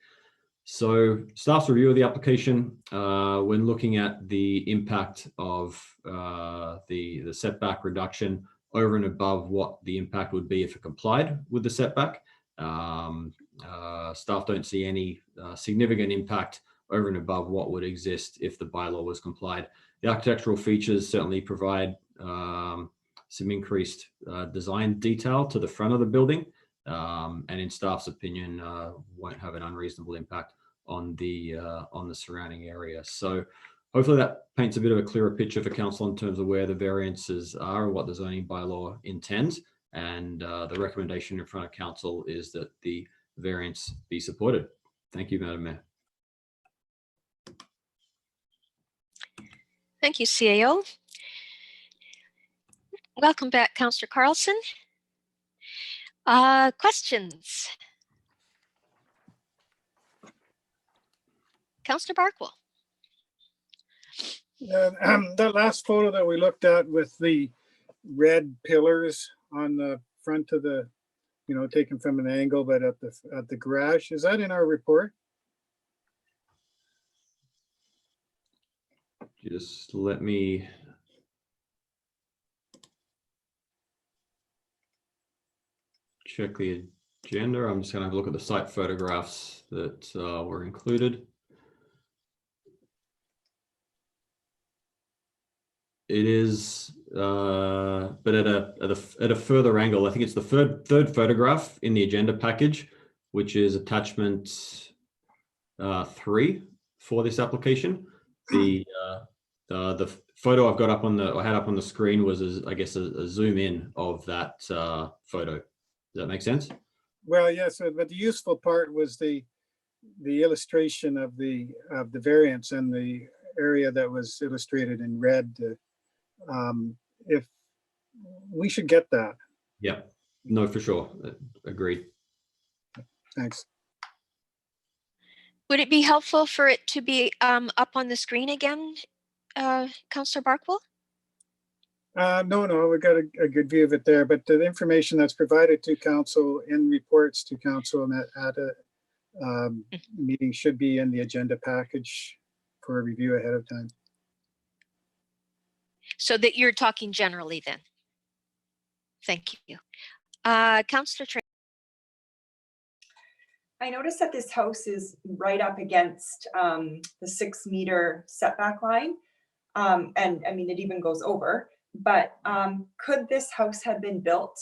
So staff's review of the application, when looking at the impact of the setback reduction over and above what the impact would be if it complied with the setback, staff don't see any significant impact over and above what would exist if the bylaw was complied. The architectural features certainly provide some increased design detail to the front of the building, and in staff's opinion, won't have an unreasonable impact on the surrounding area. So hopefully that paints a bit of a clearer picture for council in terms of where the variances are and what the zoning bylaw intends. And the recommendation in front of council is that the variance be supported. Thank you, Madam Mayor. Thank you, CAO. Welcome back, Councillor Carlson. Questions? Councillor Barkwell. That last photo that we looked at with the red pillars on the front of the, taken from an angle, but at the garage, is that in our report? Just let me check the agenda. I'm just going to have a look at the site photographs that were included. It is, but at a further angle. I think it's the third photograph in the agenda package, which is attachment 3 for this application. The photo I've got up on I had up on the screen was, I guess, a zoom in of that photo. Does that make sense? Well, yes, but the useful part was the illustration of the variance and the area that was illustrated in red. If we should get that. Yeah, no, for sure. Agreed. Thanks. Would it be helpful for it to be up on the screen again, Councillor Barkwell? No, we got a good view of it there, but the information that's provided to council in reports to council and at a meeting should be in the agenda package for a review ahead of time. So that you're talking generally then. Thank you. Councillor Tracy. I noticed that this house is right up against the 6-meter setback line. And I mean, it even goes over, but could this house have been built?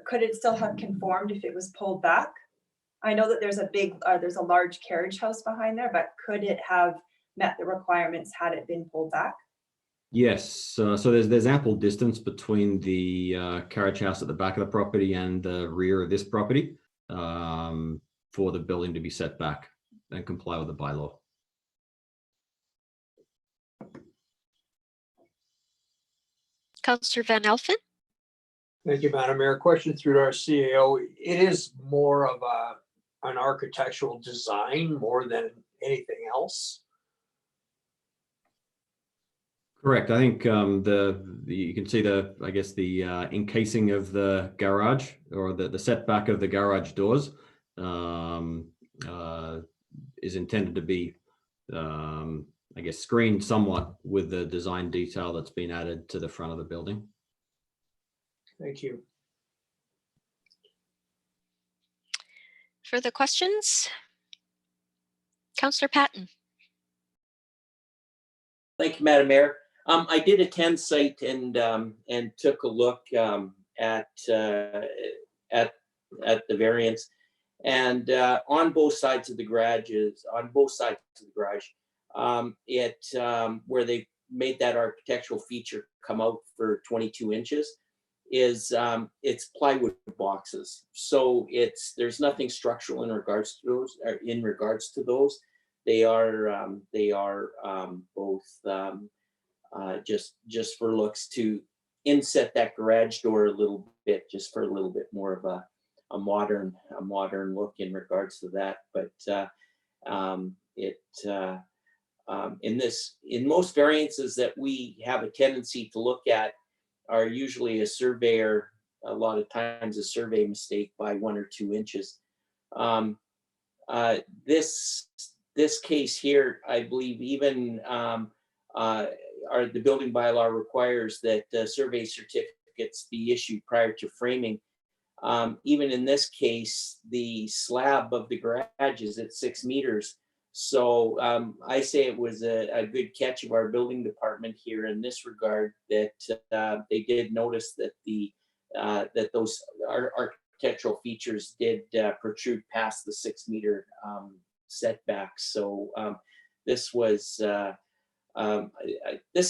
Could it still have conformed if it was pulled back? I know that there's a large carriage house behind there, but could it have met the requirements had it been pulled back? Yes, so there's ample distance between the carriage house at the back of the property and the rear of this property for the building to be set back and comply with the bylaw. Councillor Van Elfen? Thank you, Madam Mayor. Question through to our CAO. It is more of an architectural design more than anything else. Correct. I think you can see I guess the encasing of the garage or the setback of the garage doors is intended to be, I guess, screened somewhat with the design detail that's been added to the front of the building. Thank you. Further questions? Councillor Patton? Thank you, Madam Mayor. I did attend site and took a look at the variance, and on both sides of the garage, where they made that architectural feature come out for 22 inches, is it's plywood boxes. So there's nothing structural in regards to those. They are both just for looks to inset that garage door a little bit, just for a little bit more of a modern look in regards to that. But in most variances that we have a tendency to look at are usually a lot of times a survey mistake by 1 or 2 inches. This case here, I believe even the building bylaw requires that survey certificates be issued prior to framing. Even in this case, the slab of the garage is at 6 meters. So I say it was a good catch of our building department here in this regard, that they did notice that that those architectural features did protrude past the 6 meter setback. So this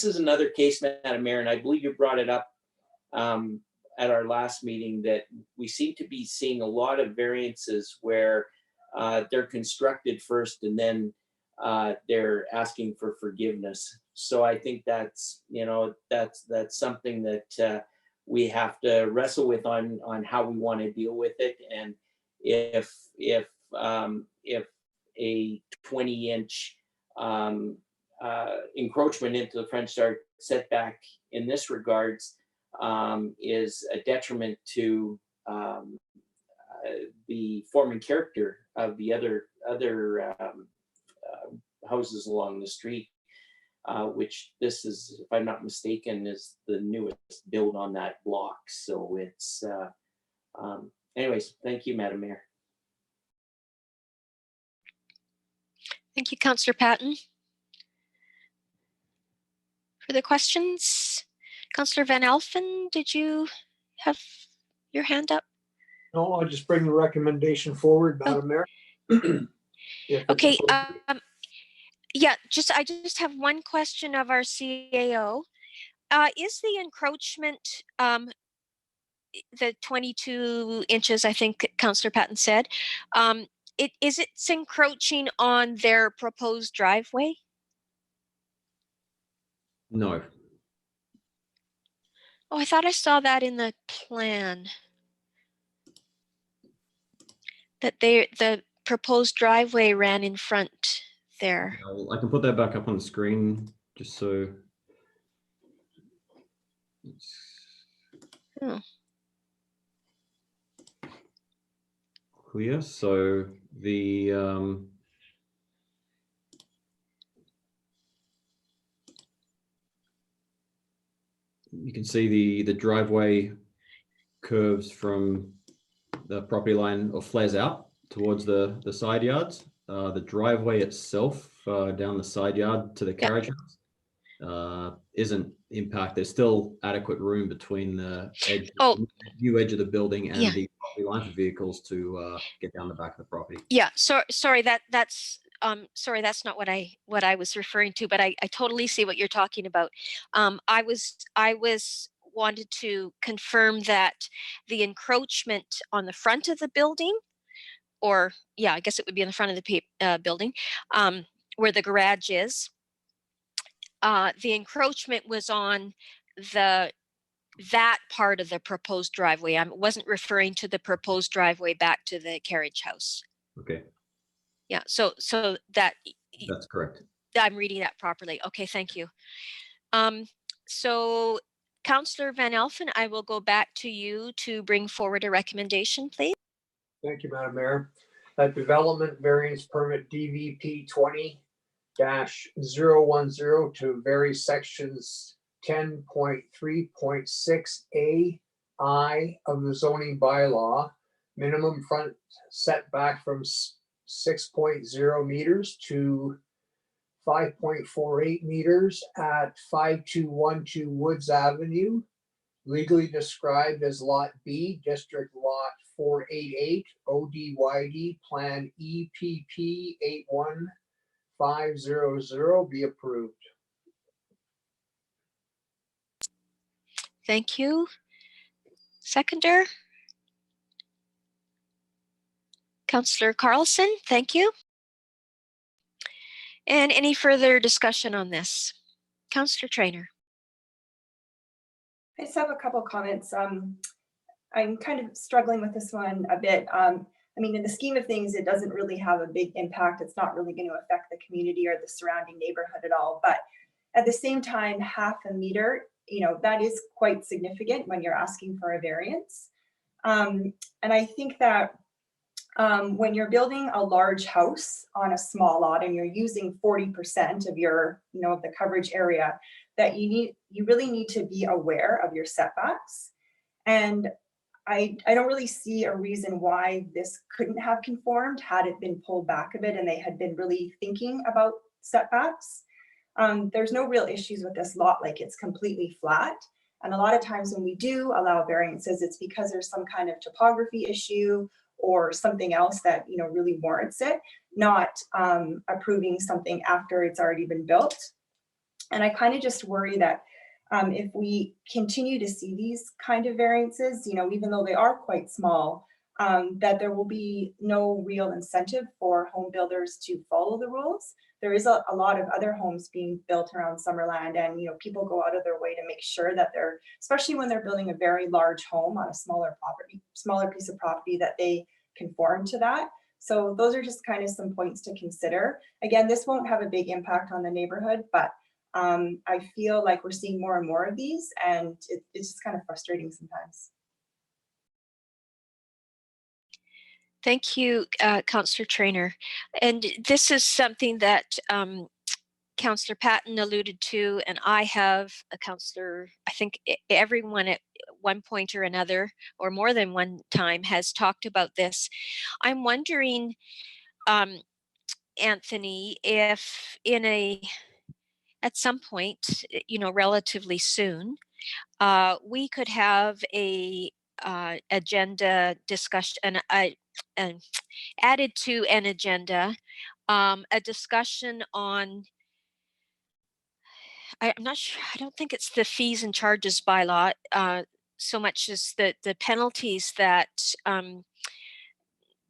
is another case, Madam Mayor, and I believe you brought it up at our last meeting, that we seem to be seeing a lot of variances where they're constructed first and then they're asking for forgiveness. So I think that's something that we have to wrestle with on how we want to deal with it. And if a 20-inch encroachment into the French Start setback in this regards is a detriment to the form and character of the other houses along the street, which this is, if I'm not mistaken, is the newest build on that block. So it's anyways, thank you, Madam Mayor. Thank you, Councillor Patton. Further questions? Councillor Van Elfen, did you have your hand up? No, I'll just bring the recommendation forward, Madam Mayor. Okay. Yeah, I just have one question of our CAO. Is the encroachment, the 22 inches, I think Councillor Patton said, it's encroaching on their proposed driveway? No. Oh, I thought I saw that in the plan. That the proposed driveway ran in front there. I can put that back up on the screen just so it's clear. So the you can see the driveway curves from the property line or flares out towards the side yards. The driveway itself down the side yard to the carriage house isn't impact. There's still adequate room between the edge, new edge of the building and the property line for vehicles to get down the back of the property. Yeah, sorry, that's not what I was referring to, but I totally see what you're talking about. I was wanted to confirm that the encroachment on the front of the building, or yeah, I guess it would be in the front of the building, where the garage is. The encroachment was on that part of the proposed driveway. I wasn't referring to the proposed driveway back to the carriage house. Okay. Yeah, so that That's correct. I'm reading that properly. Okay, thank you. So Councillor Van Elfen, I will go back to you to bring forward a recommendation, please. Thank you, Madam Mayor. That development variance permit DVP 20-010 to vary sections 10.3.6 I of the zoning bylaw, minimum front setback from 6.0 meters to 5.48 meters at 5212 Woods Avenue, legally described as Lot B, District Lot 488, ODYD, Plan EPP 81500 be approved. Thank you. Seconder. Councillor Carlson, thank you. And any further discussion on this? Councillor Trainer. I just have a couple comments. I'm kind of struggling with this one a bit. I mean, in the scheme of things, it doesn't really have a big impact. It's not really going to affect the community or the surrounding neighborhood at all. But at the same time, 0.5 meter, you know, that is quite significant when you're asking for a variance. And I think that when you're building a large house on a small lot and you're using 40% of your, you know, of the coverage area, that you really need to be aware of your setbacks. And I don't really see a reason why this couldn't have conformed had it been pulled back a bit and they had been really thinking about setbacks. There's no real issues with this lot, like it's completely flat. And a lot of times when we do allow variances, it's because there's some kind of topography issue or something else that, you know, really warrants it, not approving something after it's already been built. And I kind of just worry that if we continue to see these kind of variances, you know, even though they are quite small, that there will be no real incentive for home builders to follow the rules. There is a lot of other homes being built around Summerland, and, you know, people go out of their way to make sure that they're, especially when they're building a very large home on a smaller piece of property, that they conform to that. So those are just kind of some points to consider. Again, this won't have a big impact on the neighborhood, but I feel like we're seeing more and more of these, and it's just kind of frustrating sometimes. Thank you, Councillor Trainer. And this is something that Councillor Patton alluded to, and I have a councillor, I think everyone at one point or another, or more than one time, has talked about this. I'm wondering, Anthony, if at some point, you know, relatively soon, we could have a agenda discussion, and added to an agenda, a discussion on, I'm not sure, I don't think it's the fees and charges bylaw so much as the penalties that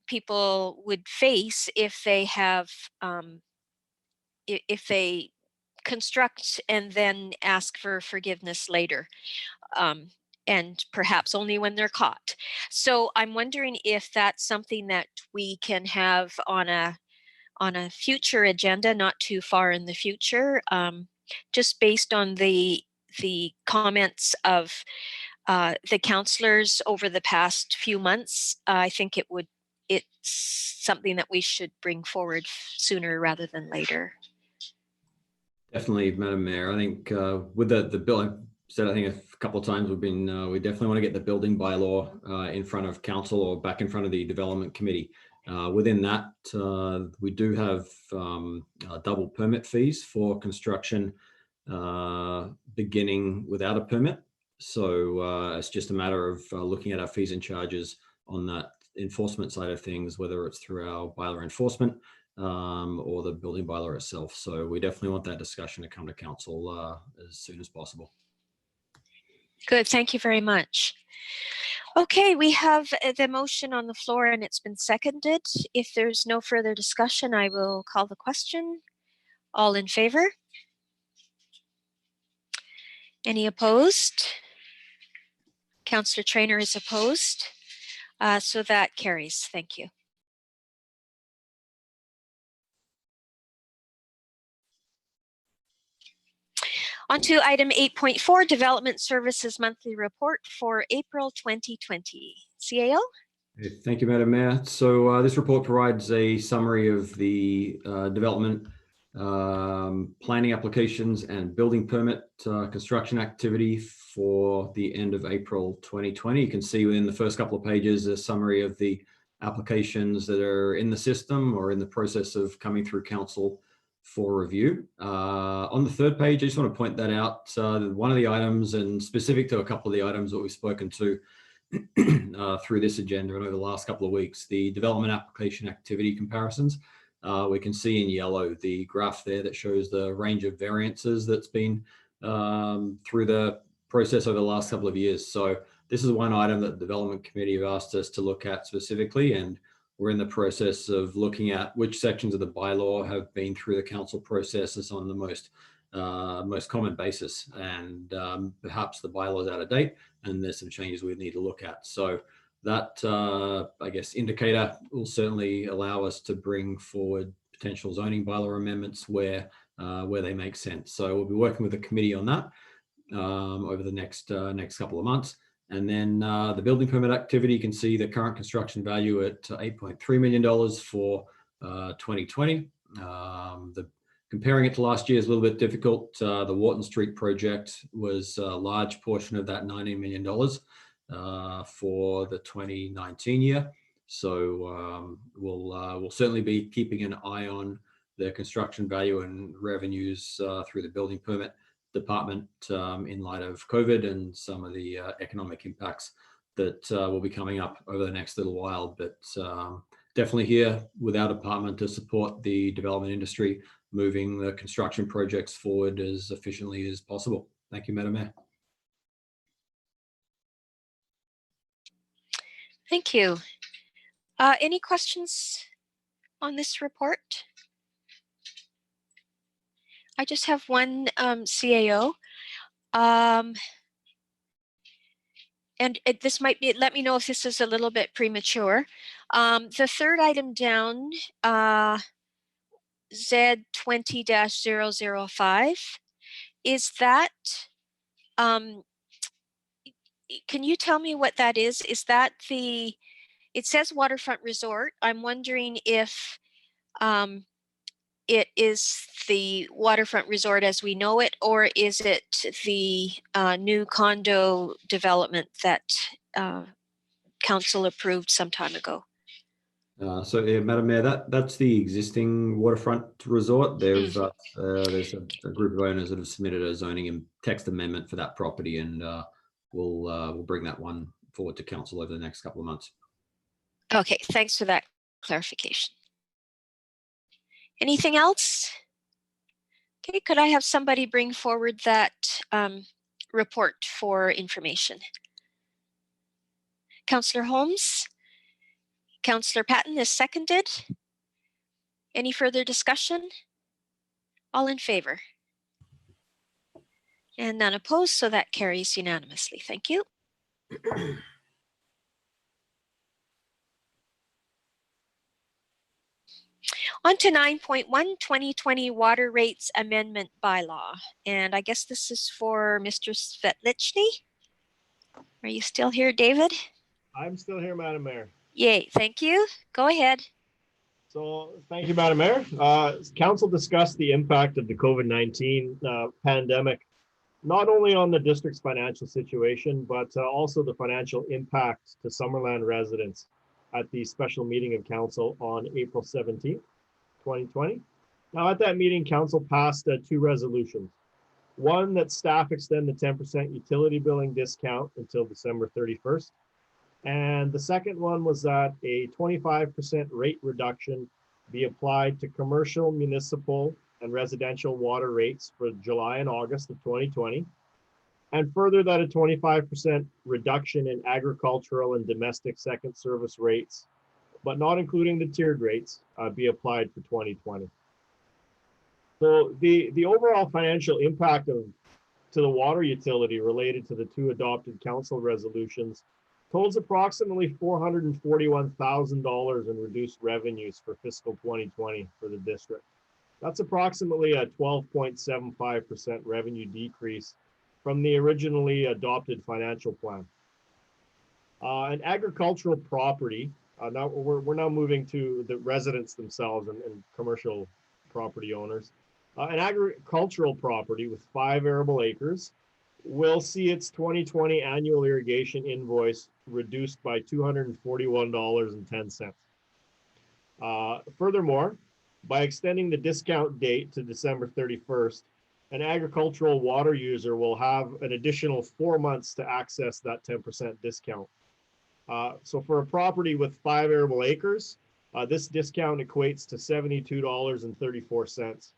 people would face if they have, if they construct and then ask for forgiveness later. And perhaps only when they're caught. So I'm wondering if that's something that we can have on a future agenda, not too far in the future, just based on the comments of the councillors over the past few months. I think it's something that we should bring forward sooner rather than later. Definitely, Madam Mayor. I think with the bill, I've said, I think a couple of times we definitely want to get the building bylaw in front of council or back in front of the development committee. Within that, we do have double permit fees for construction beginning without a permit. So it's just a matter of looking at our fees and charges on that enforcement side of things, whether it's through our bylaw enforcement or the building bylaw itself. So we definitely want that discussion to come to council as soon as possible. Good, thank you very much. Okay, we have the motion on the floor and it's been seconded. If there's no further discussion, I will call the question. All in favor? Any opposed? Councillor Trainer is opposed. So that carries. Thank you. On to item 8.4, Development Services Monthly Report for April 2020. CAO? Thank you, Madam Mayor. So this report provides a summary of the development planning applications and building permit construction activity for the end of April 2020. You can see within the first couple of pages a summary of the applications that are in the system or in the process of coming through council for review. On the third page, I just want to point that out. One of the items, and specific to a couple of the items that we've spoken to through this agenda and over the last couple of weeks, the development application activity comparisons. We can see in yellow the graph there that shows the range of variances that's been through the process over the last couple of years. So this is one item that the Development Committee have asked us to look at specifically, and we're in the process of looking at which sections of the bylaw have been through the council processes on the most common basis, and perhaps the bylaw is out of date and there's some changes we need to look at. So that, I guess, indicator will certainly allow us to bring forward potential zoning bylaw amendments where they make sense. So we'll be working with the committee on that over the next couple of months. And then the building permit activity, you can see the current construction value at $8.3 million for 2020. Comparing it to last year is a little bit difficult. The Wharton Street project was a large portion of that $19 million for the 2019 year. So we'll certainly be keeping an eye on the construction value and revenues through the building permit department in light of COVID and some of the economic impacts that will be coming up over the next little while. But definitely here with our department to support the development industry, moving the construction projects forward as efficiently as possible. Thank you, Madam Mayor. Thank you. Any questions on this report? I just have one CAO. And this might be, let me know if this is a little bit premature. The third item down, Z20-005, is that, can you tell me what that is? Is that the, it says waterfront resort. I'm wondering if it is the waterfront resort as we know it, or is it the new condo development that council approved some time ago? So, yeah, Madam Mayor, that's the existing waterfront resort. There's a group of owners that have submitted a zoning and text amendment for that property, and we'll bring that one forward to council over the next couple of months. Okay, thanks for that clarification. Anything else? Okay, could I have somebody bring forward that report for information? Councillor Holmes? Councillor Patton is seconded. Any further discussion? All in favor? And none opposed, so that carries unanimously. Thank you. On to 9.1, 2020 Water Rates Amendment Bylaw. And I guess this is for Mr. Svetlichny. Are you still here, David? I'm still here, Madam Mayor. Yay, thank you. Go ahead. So thank you, Madam Mayor. Council discussed the impact of the COVID-19 pandemic, not only on the district's financial situation, but also the financial impact to Summerland residents. at the special meeting of council on April 17th, 2020. Now, at that meeting, council passed two resolutions. One, that staff extend the 10% utility billing discount until December 31st. And the second one was that a 25% rate reduction be applied to commercial, municipal, and residential water rates for July and August of 2020. And further, that a 25% reduction in agricultural and domestic second service rates, but not including the tiered rates, be applied for 2020. So the overall financial impact to the water utility related to the two adopted council resolutions totals approximately $441,000 in reduced revenues for fiscal 2020 for the district. That's approximately a 12.75% revenue decrease from the originally adopted financial plan. An agricultural property, now we're now moving to the residents themselves and commercial property owners. An agricultural property with 5 arable acres will see its 2020 annual irrigation invoice reduced by $241.10. Furthermore, by extending the discount date to December 31st, an agricultural water user will have an additional 4 months to access that 10% discount. So for a property with 5 arable acres, this discount equates to $72.34.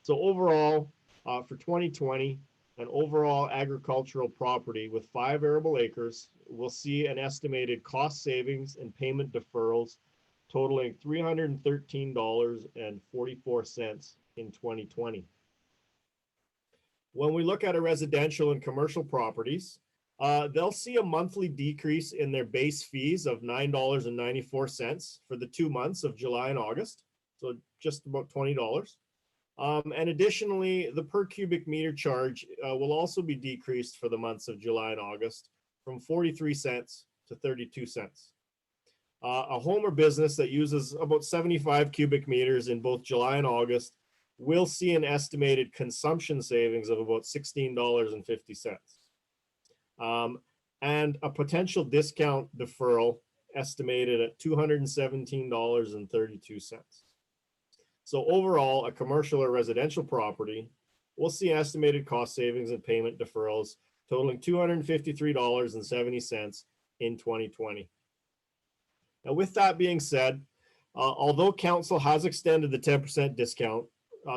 So overall, for 2020, an overall agricultural property with 5 arable acres will see an estimated cost savings and payment deferrals totaling $313.44 in 2020. When we look at a residential and commercial properties, they'll see a monthly decrease in their base fees of $9.94 for the 2 months of July and August, so just about $20. And additionally, the per cubic meter charge will also be decreased for the months of July and August from 43 cents to 32 cents. A home or business that uses about 75 cubic meters in both July and August will see an estimated consumption savings of about $16.50. And a potential discount deferral estimated at $217.32. So overall, a commercial or residential property will see estimated cost savings and payment deferrals totaling $253.70 in 2020. Now, with that being said, although council has extended the 10% discount,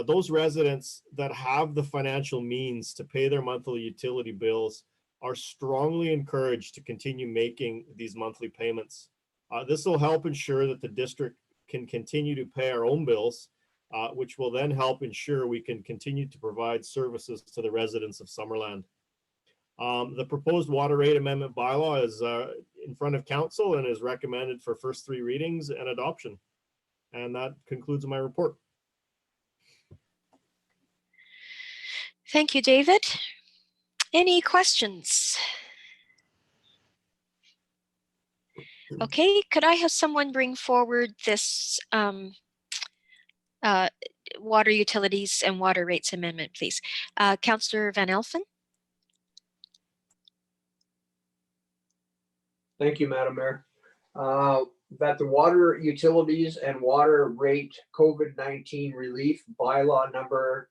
those residents that have the financial means to pay their monthly utility bills are strongly encouraged to continue making these monthly payments. This will help ensure that the district can continue to pay our own bills, which will then help ensure we can continue to provide services to the residents of Summerland. The proposed water rate amendment bylaw is in front of council and is recommended for first 3 readings and adoption. And that concludes my report. Thank you, David. Any questions? Okay, could I have someone bring forward this water utilities and water rates amendment, please? Councillor Van Elfen. Thank you, Madam Mayor. That the water utilities and water rate COVID-19 relief bylaw number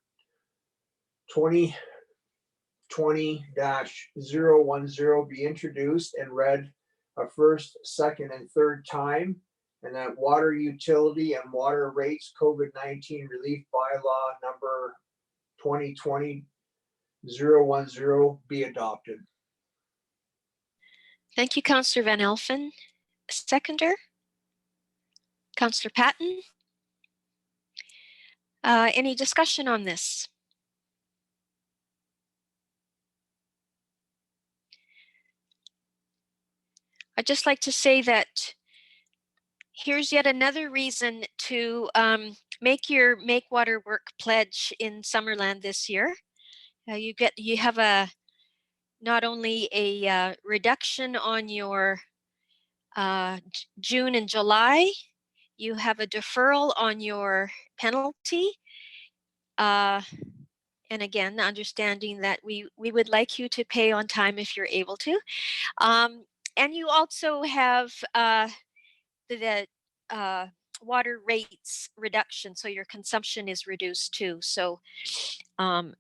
2020-010 be introduced and read a first, second, and third time, and that water utility and water rates COVID-19 relief bylaw number 2020-010 be adopted. Thank you, Councillor Van Elfen. Seconder? Councillor Patton? Any discussion on this? I'd just like to say that here's yet another reason to make your Make Water Work pledge in Summerland this year. You have not only a reduction on your June and July, you have a deferral on your penalty. And again, understanding that we would like you to pay on time if you're able to. And you also have the water rates reduction, so your consumption is reduced too. So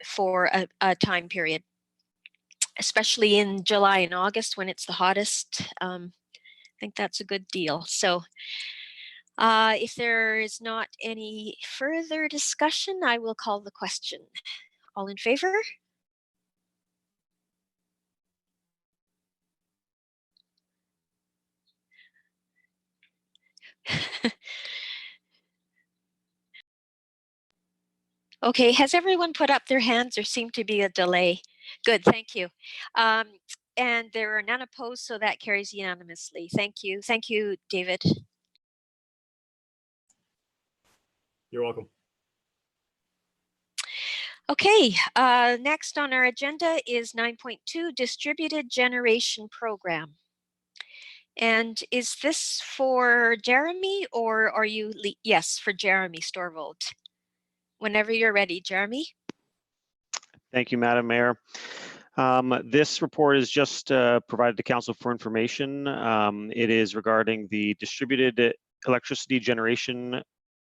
for a time period, especially in July and August when it's the hottest, I think that's a good deal. So if there is not any further discussion, I will call the question. All in favor? Okay, has everyone put up their hands? There seemed to be a delay. Good, thank you. And there are none opposed, so that carries unanimously. Thank you. Thank you, David. You're welcome. Okay, next on our agenda is 9.2 Distributed Generation Program. And is this for Jeremy or are you, yes, for Jeremy Storvold. Whenever you're ready, Jeremy. Thank you, Madam Mayor. This report is just provided to Council for information. It is regarding the distributed electricity generation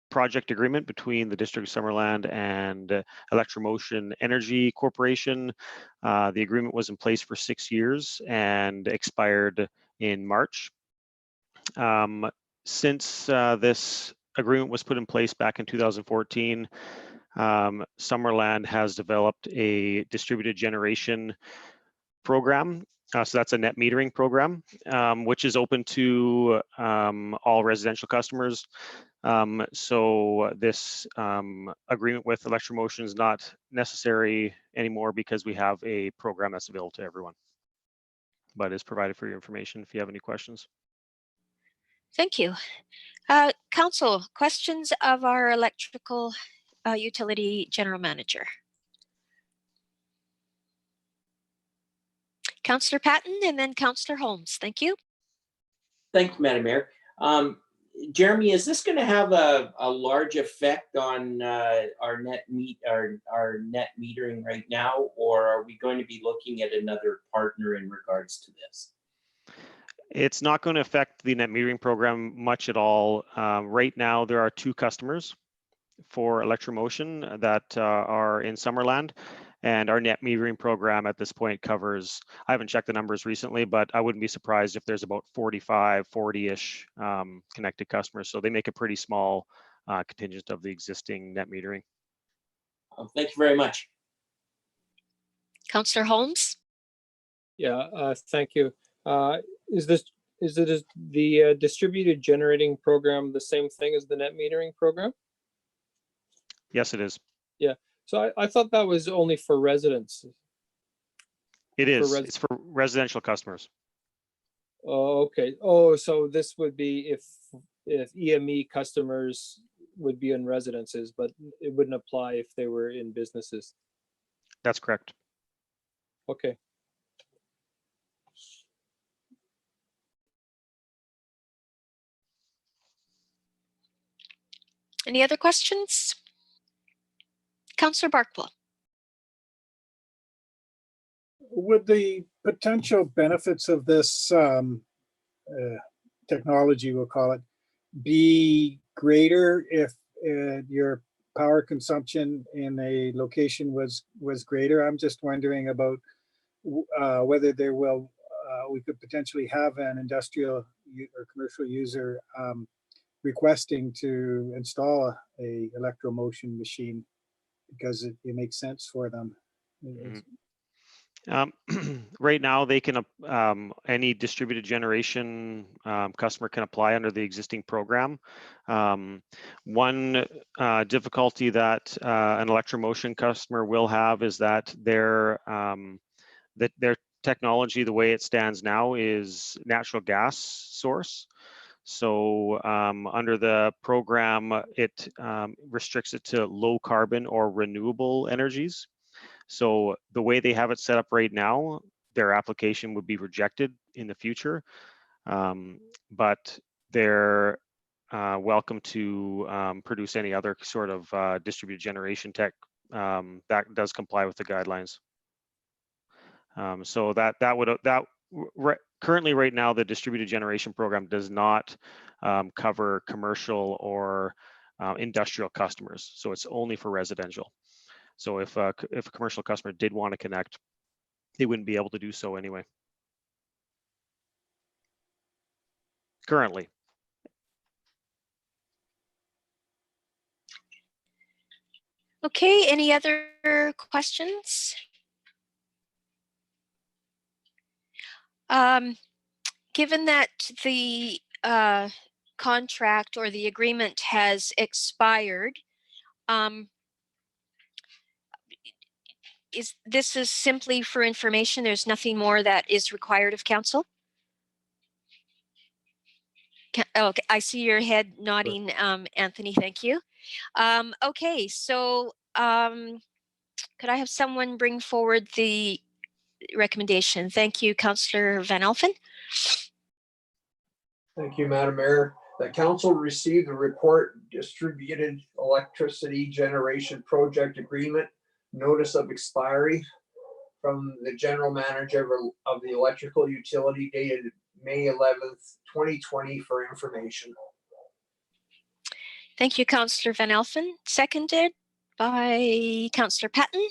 project agreement between the District of Summerland and Electromotion Energy Corporation. The agreement was in place for 6 years and expired in March. Since this agreement was put in place back in 2014, Summerland has developed a distributed generation program. So that's a net metering program, which is open to all residential customers. So this agreement with Electromotion is not necessary anymore because we have a program that's available to everyone, but is provided for your information if you have any questions. Thank you. Council, questions of our electrical utility general manager? Councillor Patton and then Councillor Holmes. Thank you. Thank you, Madam Mayor. Jeremy, is this going to have a large effect on our net metering right now, or are we going to be looking at another partner in regards to this? It's not going to affect the net metering program much at all. Right now, there are 2 customers for Electromotion that are in Summerland, and our net metering program at this point covers, I haven't checked the numbers recently, but I wouldn't be surprised if there's about 40-ish connected customers. So they make a pretty small contingent of the existing net metering. Thank you very much. Councillor Holmes? Yeah, thank you. Is the distributed generating program the same thing as the net metering program? Yes, it is. Yeah. So I thought that was only for residents. It is. It's for residential customers. Oh, okay. Oh, so this would be if EME customers would be in residences, but it wouldn't apply if they were in businesses. That's correct. Okay. Any other questions? Councillor Barkwell. Would the potential benefits of this technology, we'll call it, be greater if your power consumption in a location was greater? I'm just wondering about whether there will we could potentially have an industrial or commercial user requesting to install a Electromotion machine because it makes sense for them. Right now, they can any distributed generation customer can apply under the existing program. One difficulty that an Electromotion customer will have is that their technology, the way it stands now, is natural gas source. So under the program, it restricts it to low carbon or renewable energies. So the way they have it set up right now, their application would be rejected in the future, but they're welcome to produce any other sort of distributed generation tech that does comply with the guidelines. So currently right now, the distributed generation program does not cover commercial or industrial customers. So it's only for residential. So if a commercial customer did want to connect, they wouldn't be able to do so anyway. Currently. Okay, any other questions? Given that the contract or the agreement has expired, this is simply for information? There's nothing more that is required of council? Okay, I see your head nodding, Anthony, thank you. Okay, so could I have someone bring forward the recommendation? Thank you, Councillor Van Alphen. Thank you, Madam Mayor. The council received a report, distributed electricity generation project agreement, notice of expiry from the general manager of the electrical utility dated May 11th, 2020 for information. Thank you, Councillor Van Alphen. Seconded by Councillor Patton.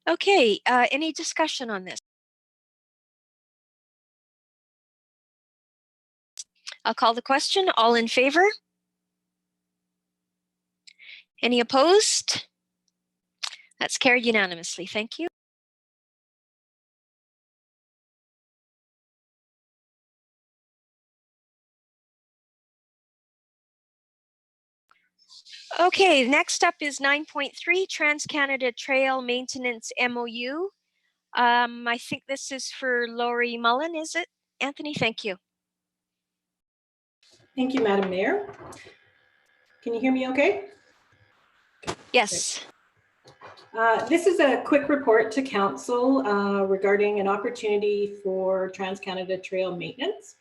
Okay, any discussion on this? I'll call the question. All in favor? Any opposed? That's carried unanimously. Thank you. Okay, next up is 9.3 Trans-Canada Trail Maintenance MOU. I think this is for Lori Mullen, is it? Anthony, thank you. Thank you, Madam Mayor. Can you hear me okay? Yes. This is a quick report to Council regarding an opportunity for Trans-Canada Trail maintenance.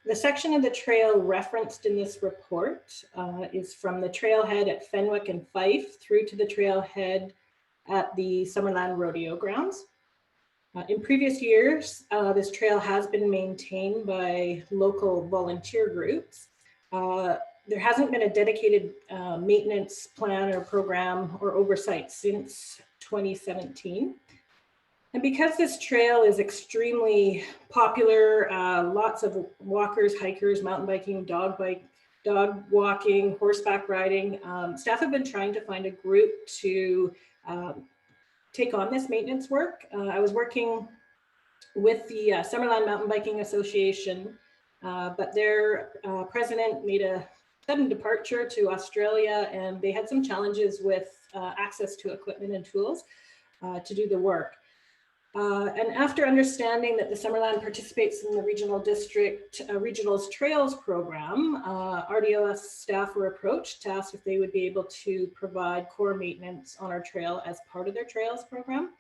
The section of the trail referenced in this report is from the trailhead at Fenwick and Fife through to the trailhead at the Summerland Rodeo grounds. In previous years, this trail has been maintained by local volunteer groups. There hasn't been a dedicated maintenance plan or program or oversight since 2017. And because this trail is extremely popular, lots of walkers, hikers, mountain biking, dog walking, horseback riding, staff have been trying to find a group to take on this maintenance work. I was working with the Summerland Mountain Biking Association, but their president made a sudden departure to Australia, and they had some challenges with access to equipment and tools to do the work. And after understanding that the Summerland participates in the Regional District Regionals Trails Program, RDOS staff were approached to ask if they would be able to provide core maintenance on our trail as part of their trails program.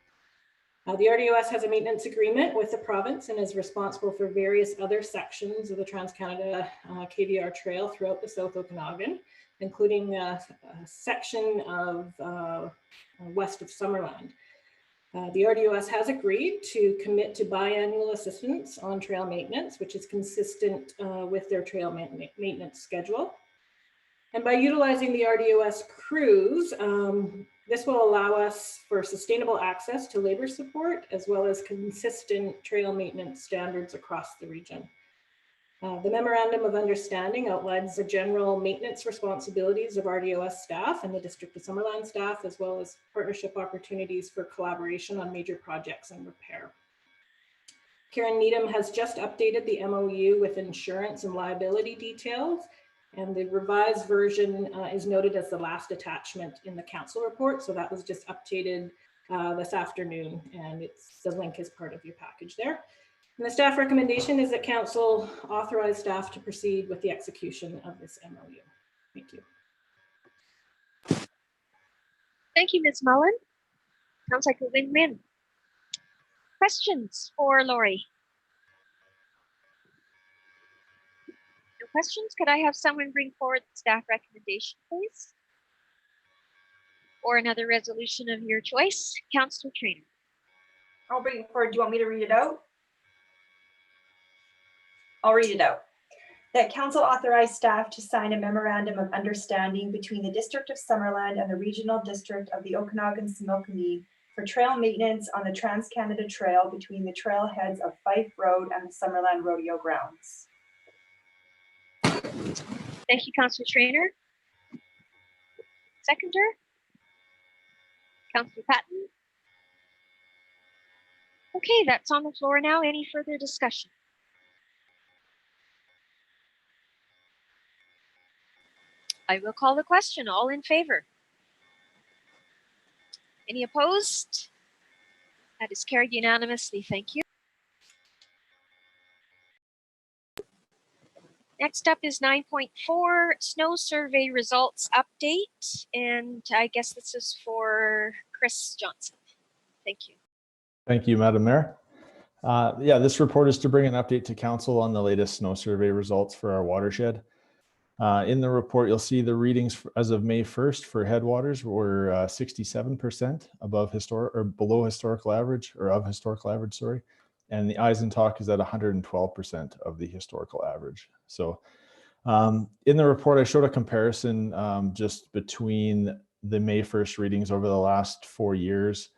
The RDOS has a maintenance agreement with the province and is responsible for various other sections of the Trans-Canada KVR Trail throughout the South Okanagan, including a section of west of Summerland. The RDOS has agreed to commit to biannual assistance on trail maintenance, which is consistent with their trail maintenance schedule. And by utilizing the RDOS crews, this will allow us for sustainable access to labor support, as well as consistent trail maintenance standards across the region. The Memorandum of Understanding outlines the general maintenance responsibilities of RDOS staff and the District of Summerland staff, as well as partnership opportunities for collaboration on major projects and repair. Karen Needham has just updated the MOU with insurance and liability details, and the revised version is noted as the last attachment in the council report. So that was just updated this afternoon, and the link is part of your package there. And the staff recommendation is that council authorize staff to proceed with the execution of this MOU. Thank you. Thank you, Ms. Mullen. Sounds like a win-win. Questions for Lori? No questions? Could I have someone bring forward the staff recommendation, please? Or another resolution of your choice? Councillor Traynor. I'll bring it forward. Do you want me to read it out? I'll read it out. That council authorize staff to sign a memorandum of understanding between the District of Summerland and the Regional District of the Okanagan-Similkameen for trail maintenance on the Trans-Canada Trail between the trailheads of Fife Road and the Summerland Rodeo grounds. Thank you, Councillor Trainer. Seconder? Councillor Patton? Okay, that's on the floor now. Any further discussion? I will call the question. All in favor? Any opposed? That is carried unanimously. Thank you. Next up is 9.4, snow survey results update. And I guess this is for Chris Johnson. Thank you. Thank you, Madam Mayor. Yeah, this report is to bring an update to council on the latest snow survey results for our watershed. In the report, you'll see the readings as of May 1st for headwaters were 67% above below historical average, or of historical average, sorry. And the Eisentalk is at 112% of the historical average. So in the report, I showed a comparison just between the May 1st readings over the last 4 years.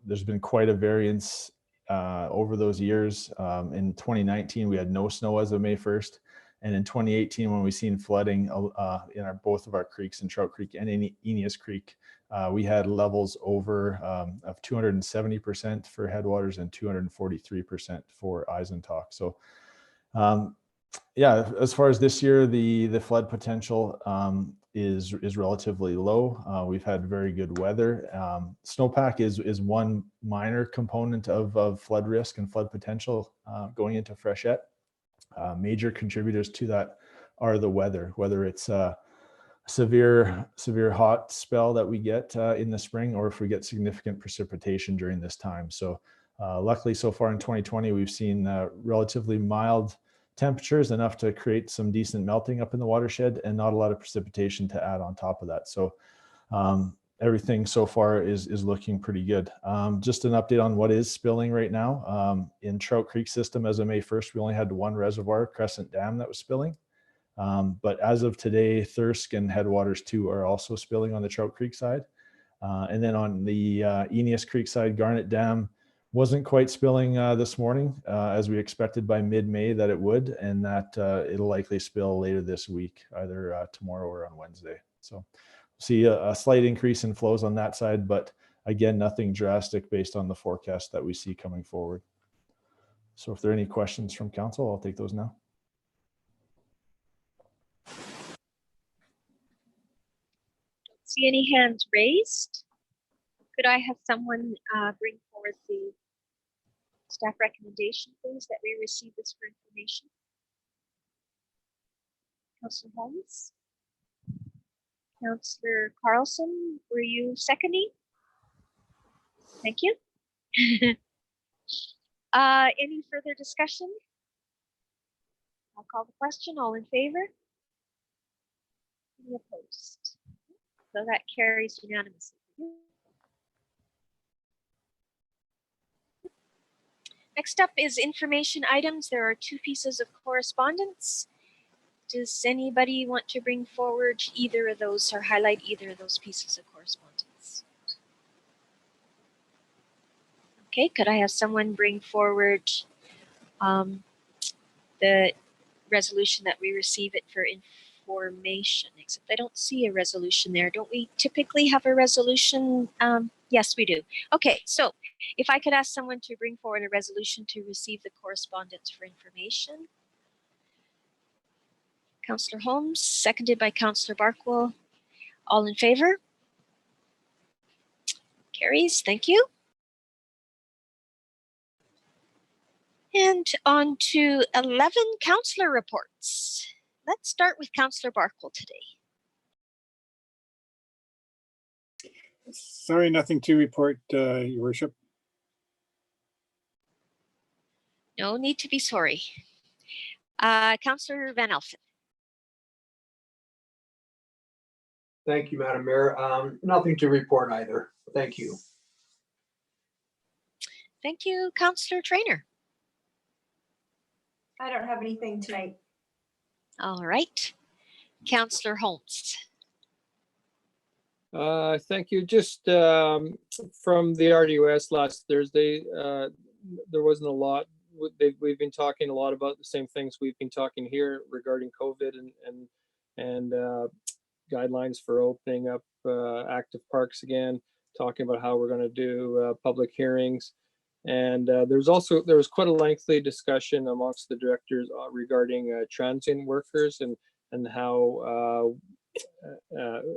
There's been quite a variance over those years. In 2019, we had no snow as of May 1st. And in 2018, when we seen flooding in both of our creeks, in Trout Creek and in Eneas Creek, we had levels over of 270% for headwaters and 243% for Eisentalk. So yeah, as far as this year, the flood potential is relatively low. We've had very good weather. Snowpack is one minor component of flood risk and flood potential going into freshet. Major contributors to that are the weather, whether it's a severe hot spell that we get in the spring, or if we get significant precipitation during this time. So luckily, so far in 2020, we've seen relatively mild temperatures, enough to create some decent melting up in the watershed, and not a lot of precipitation to add on top of that. So everything so far is looking pretty good. Just an update on what is spilling right now. In Trout Creek system, as of May 1st, we only had one reservoir, Crescent Dam, that was spilling. But as of today, Thirsk and Headwaters 2 are also spilling on the Trout Creek side. And then on the Eneas Creek side, Garnet Dam wasn't quite spilling this morning, as we expected by mid-May that it would, and that it'll likely spill later this week, either tomorrow or on Wednesday. So see a slight increase in flows on that side, but again, nothing drastic based on the forecast that we see coming forward. So if there are any questions from council, I'll take those now. Don't see any hands raised. Could I have someone bring forward the staff recommendation, please, that we receive this for information? Councillor Holmes? Councillor Carlson, were you seconding? Thank you. Any further discussion? I'll call the question. All in favor? Any opposed? So that carries unanimously. Next up is information items. There are 2 pieces of correspondence. Does anybody want to bring forward either of those or highlight either of those pieces of correspondence? Okay, could I have someone bring forward the resolution that we receive it for information? Except I don't see a resolution there. Don't we typically have a resolution? Yes, we do. Okay, so if I could ask someone to bring forward a resolution to receive the correspondence for information. Councillor Holmes, seconded by Councillor Barkwell. All in favor? Carries, thank you. And on to 11 councillor reports. Let's start with Councillor Barkwell today. Sorry, nothing to report, Your Worship. No need to be sorry. Councillor Van Elfen. Thank you, Madam Mayor. Nothing to report either. Thank you. Thank you, Councillor Trainer. I don't have anything tonight. All right. Councillor Holmes. Thank you. Just from the RDOS last Thursday, there wasn't a lot. We've been talking a lot about the same things we've been talking here regarding COVID and guidelines for opening up active parks again, talking about how we're going to do public hearings. And there was quite a lengthy discussion amongst the directors regarding transient workers and how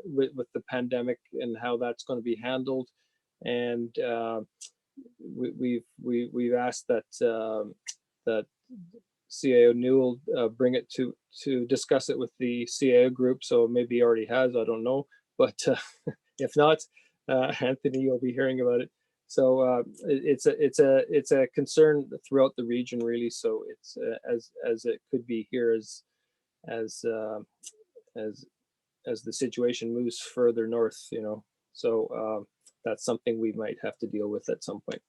with the pandemic and how that's going to be handled. And we've asked that that CAO Newell bring it to discuss it with the CAO group. So maybe he already has, I don't know. But if not, Anthony, you'll be hearing about it. So it's a concern throughout the region, really. So it's as it could be here as the situation moves further north, you know. So that's something we might have to deal with at some point.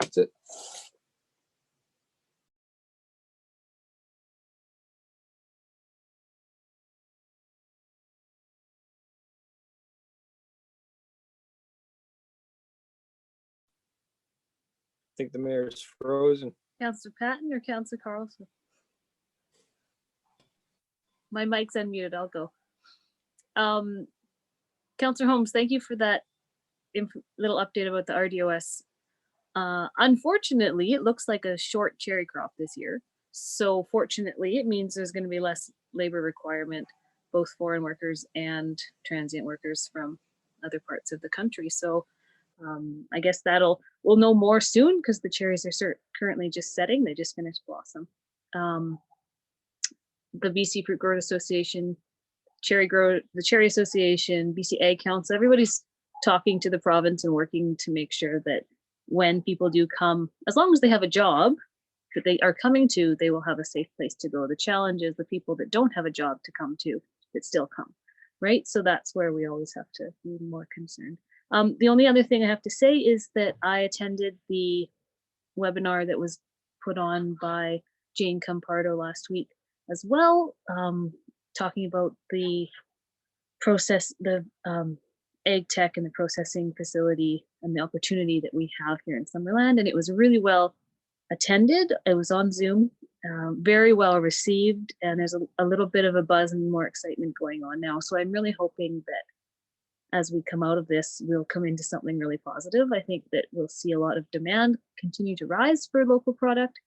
That's it. I think the mayor's frozen. Councillor Patton or Councillor Carlson? My mic's unmuted, I'll go. Councillor Holmes, thank you for that little update about the RDOS. Unfortunately, it looks like a short cherry crop this year. So fortunately, it means there's going to be less labor requirement, both foreign workers and transient workers from other parts of the country. So I guess we'll know more soon because the cherries are currently just setting. They just finished blossom. The BC Fruit Growers Association, the Cherry Association, BC Ag Council, everybody's talking to the province and working to make sure that when people do come, as long as they have a job that they are coming to, they will have a safe place to go. The challenge is the people that don't have a job to come to that still come, right? So that's where we always have to be more concerned. The only other thing I have to say is that I attended the webinar that was put on by Jane Campardo last week as well, talking about the process, the ag tech and the processing facility and the opportunity that we have here in Summerland. And it was really well attended. It was on Zoom, very well received, and there's a little bit of a buzz and more excitement going on now. So I'm really hoping that as we come out of this, we'll come into something really positive. I think that we'll see a lot of demand continue to rise for local product,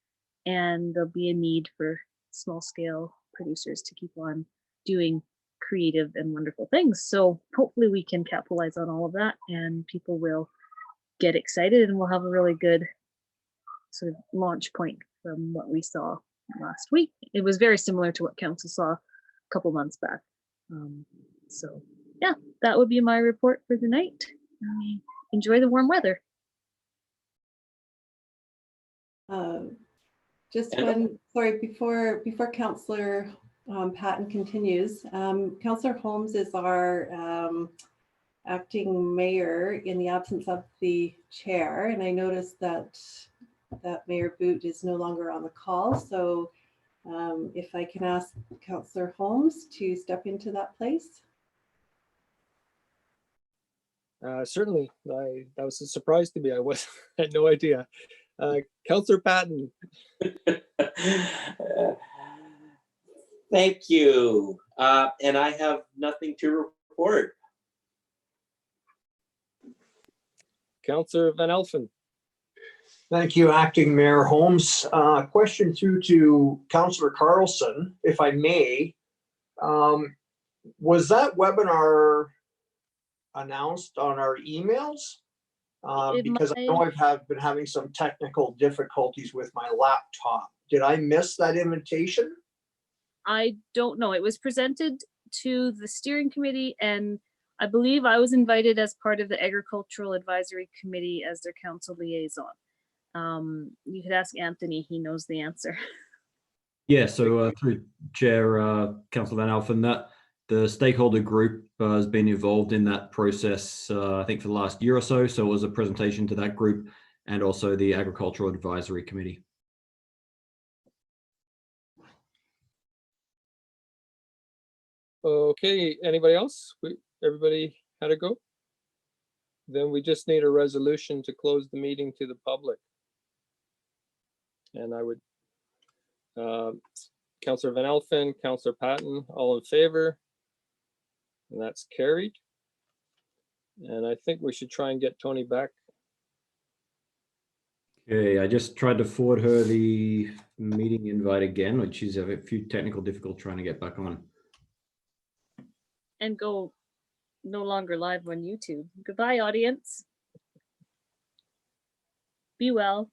and there'll be a need for small scale producers to keep on doing creative and wonderful things. So hopefully we can capitalize on all of that and people will get excited and we'll have a really good sort of launch point from what we saw last week. It was very similar to what council saw a couple months back. So yeah, that would be my report for the night. Enjoy the warm weather. Just one, sorry, before Councillor Patton continues, Councillor Holmes is our acting mayor in the absence of the chair, and I noticed that Mayor Boot is no longer on the call. So if I can ask Councillor Holmes to step into that place. Certainly, that was a surprise to me. I had no idea. Councillor Patton. Thank you. And I have nothing to report. Councillor Van Elfen. Thank you, Acting Mayor Holmes. Question through to Councillor Carlson, if I may. Was that webinar announced on our emails? Because I know I've been having some technical difficulties with my laptop. Did I miss that invitation? I don't know. It was presented to the steering committee, and I believe I was invited as part of the Agricultural Advisory Committee as their council liaison. You could ask Anthony, he knows the answer. Yeah, so through Chair Councillor Van Elfen, that the stakeholder group has been involved in that process, I think for the last year or so. So it was a presentation to that group and also the Agricultural Advisory Committee. Okay, anybody else? Everybody had a go? Then we just need a resolution to close the meeting to the public. And I would, Councillor Van Elfen, Councillor Patton, all in favor? And that's carried. And I think we should try and get Tony back. Okay, I just tried to forward her the meeting invite again, which she's having a few technical difficulties trying to get back on. And go no longer live on YouTube. Goodbye, audience. Be well.